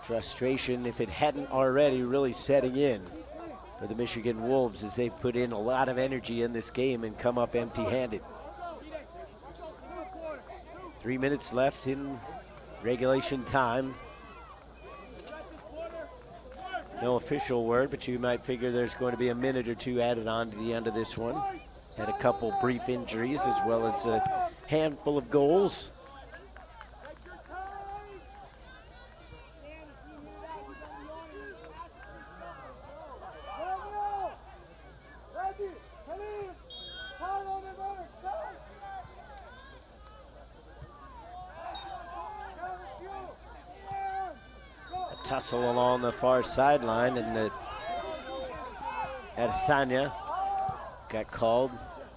Frustration, if it hadn't already, really setting in for the Michigan Wolves as they've put in a lot of energy in this game and come up empty-handed. 3 minutes left in regulation time. No official word, but you might figure there's going to be a minute or two added on to the end of this one. Had a couple brief injuries as well as a handful of goals. Tussle along the far sideline, and Adesanya got called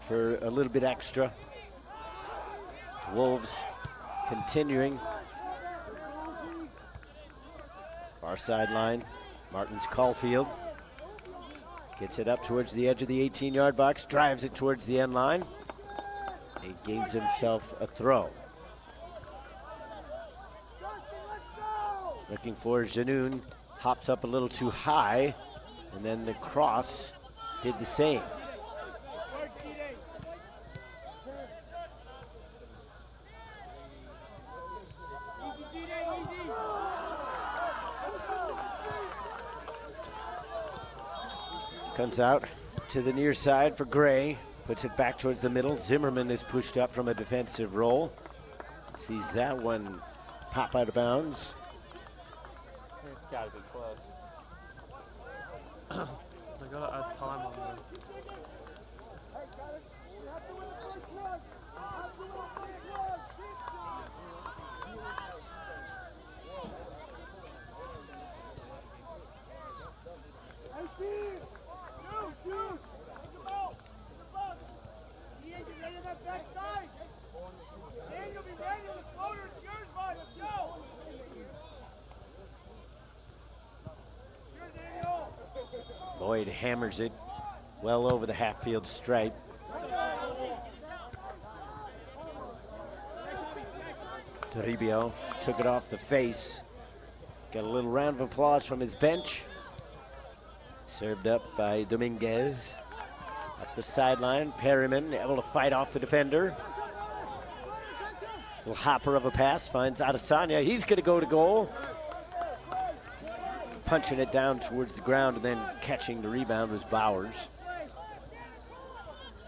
for a little bit extra. Wolves continuing. Far sideline, Martins Caulfield gets it up towards the edge of the 18-yard box, drives it towards the end line. He gains himself a throw. Looking for Janoun, hops up a little too high, and then the cross did the same. Comes out to the near side for Gray. Puts it back towards the middle. Zimmerman is pushed up from a defensive role. Sees that one pop out of bounds. It's got to be close. They got to add time on them. Lloyd hammers it well over the half-field stripe. Toribio took it off the face. Got a little round of applause from his bench. Served up by Dominguez. Up the sideline, Perryman able to fight off the defender. Little hopper of a pass, finds Adesanya. He's going to go to goal. Punching it down towards the ground and then catching the rebound was Bowers.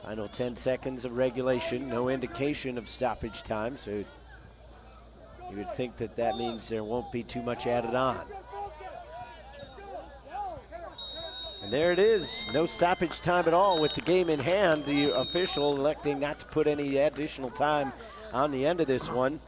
Final 10 seconds of regulation, no indication of stoppage time, so you would think that that means there won't be too much added on. And there it is, no stoppage time at all with the game in hand. The official electing not to put any additional time on the end of this one.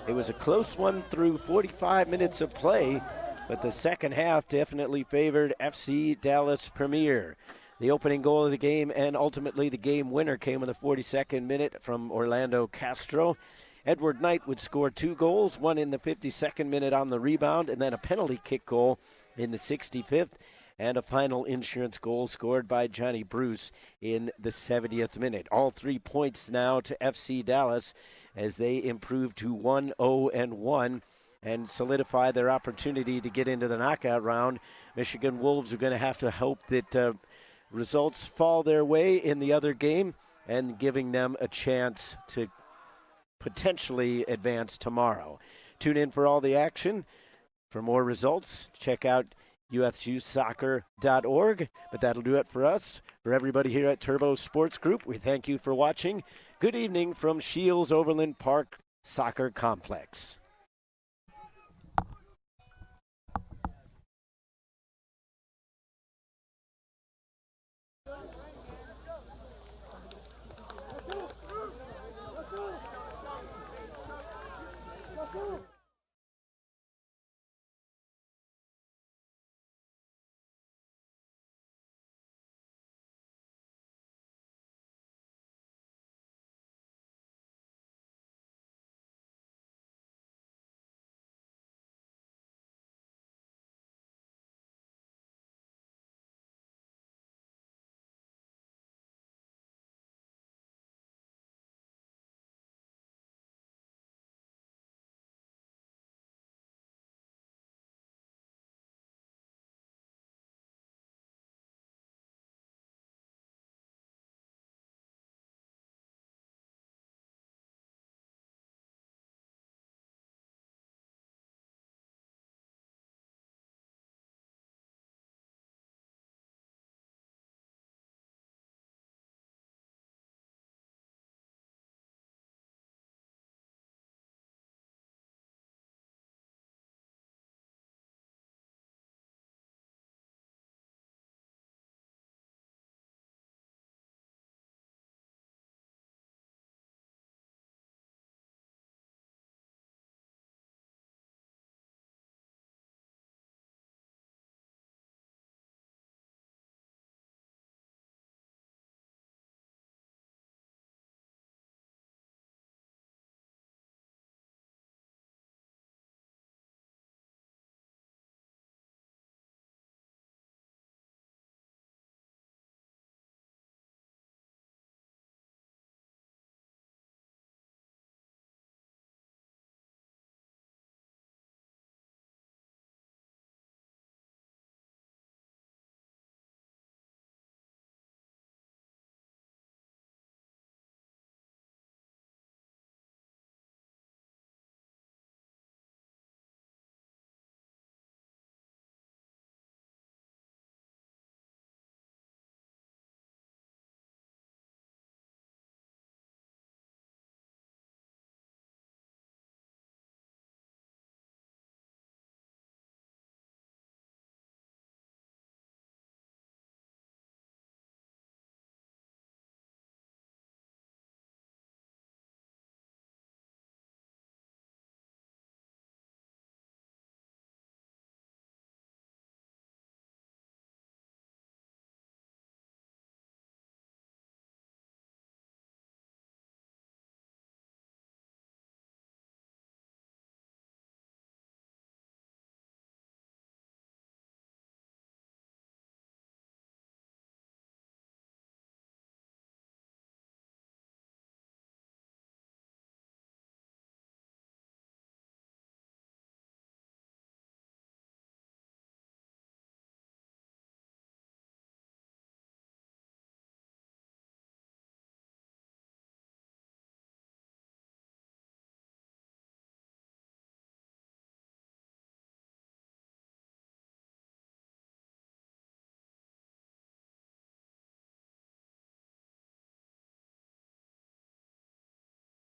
It was a close one through 45 minutes of play, but the second half definitely favored FC Dallas Premier. The opening goal of the game and ultimately the game winner came in the 42nd minute from Orlando Castro. Edward Knight would score 2 goals, one in the 52nd minute on the rebound, and then a penalty kick goal in the 65th, and a final insurance goal scored by Johnny Bruce in the 70th minute. All 3 points now to FC Dallas as they improve to 1-0-1 and solidify their opportunity to get into the knockout round. Michigan Wolves are going to have to hope that results fall their way in the other game and giving them a chance to potentially advance tomorrow. Tune in for all the action. For more results, check out uthusoccer.org. But that'll do it for us. For everybody here at Turbo Sports Group, we thank you for watching. Good evening from Shields Overland Park Soccer Complex.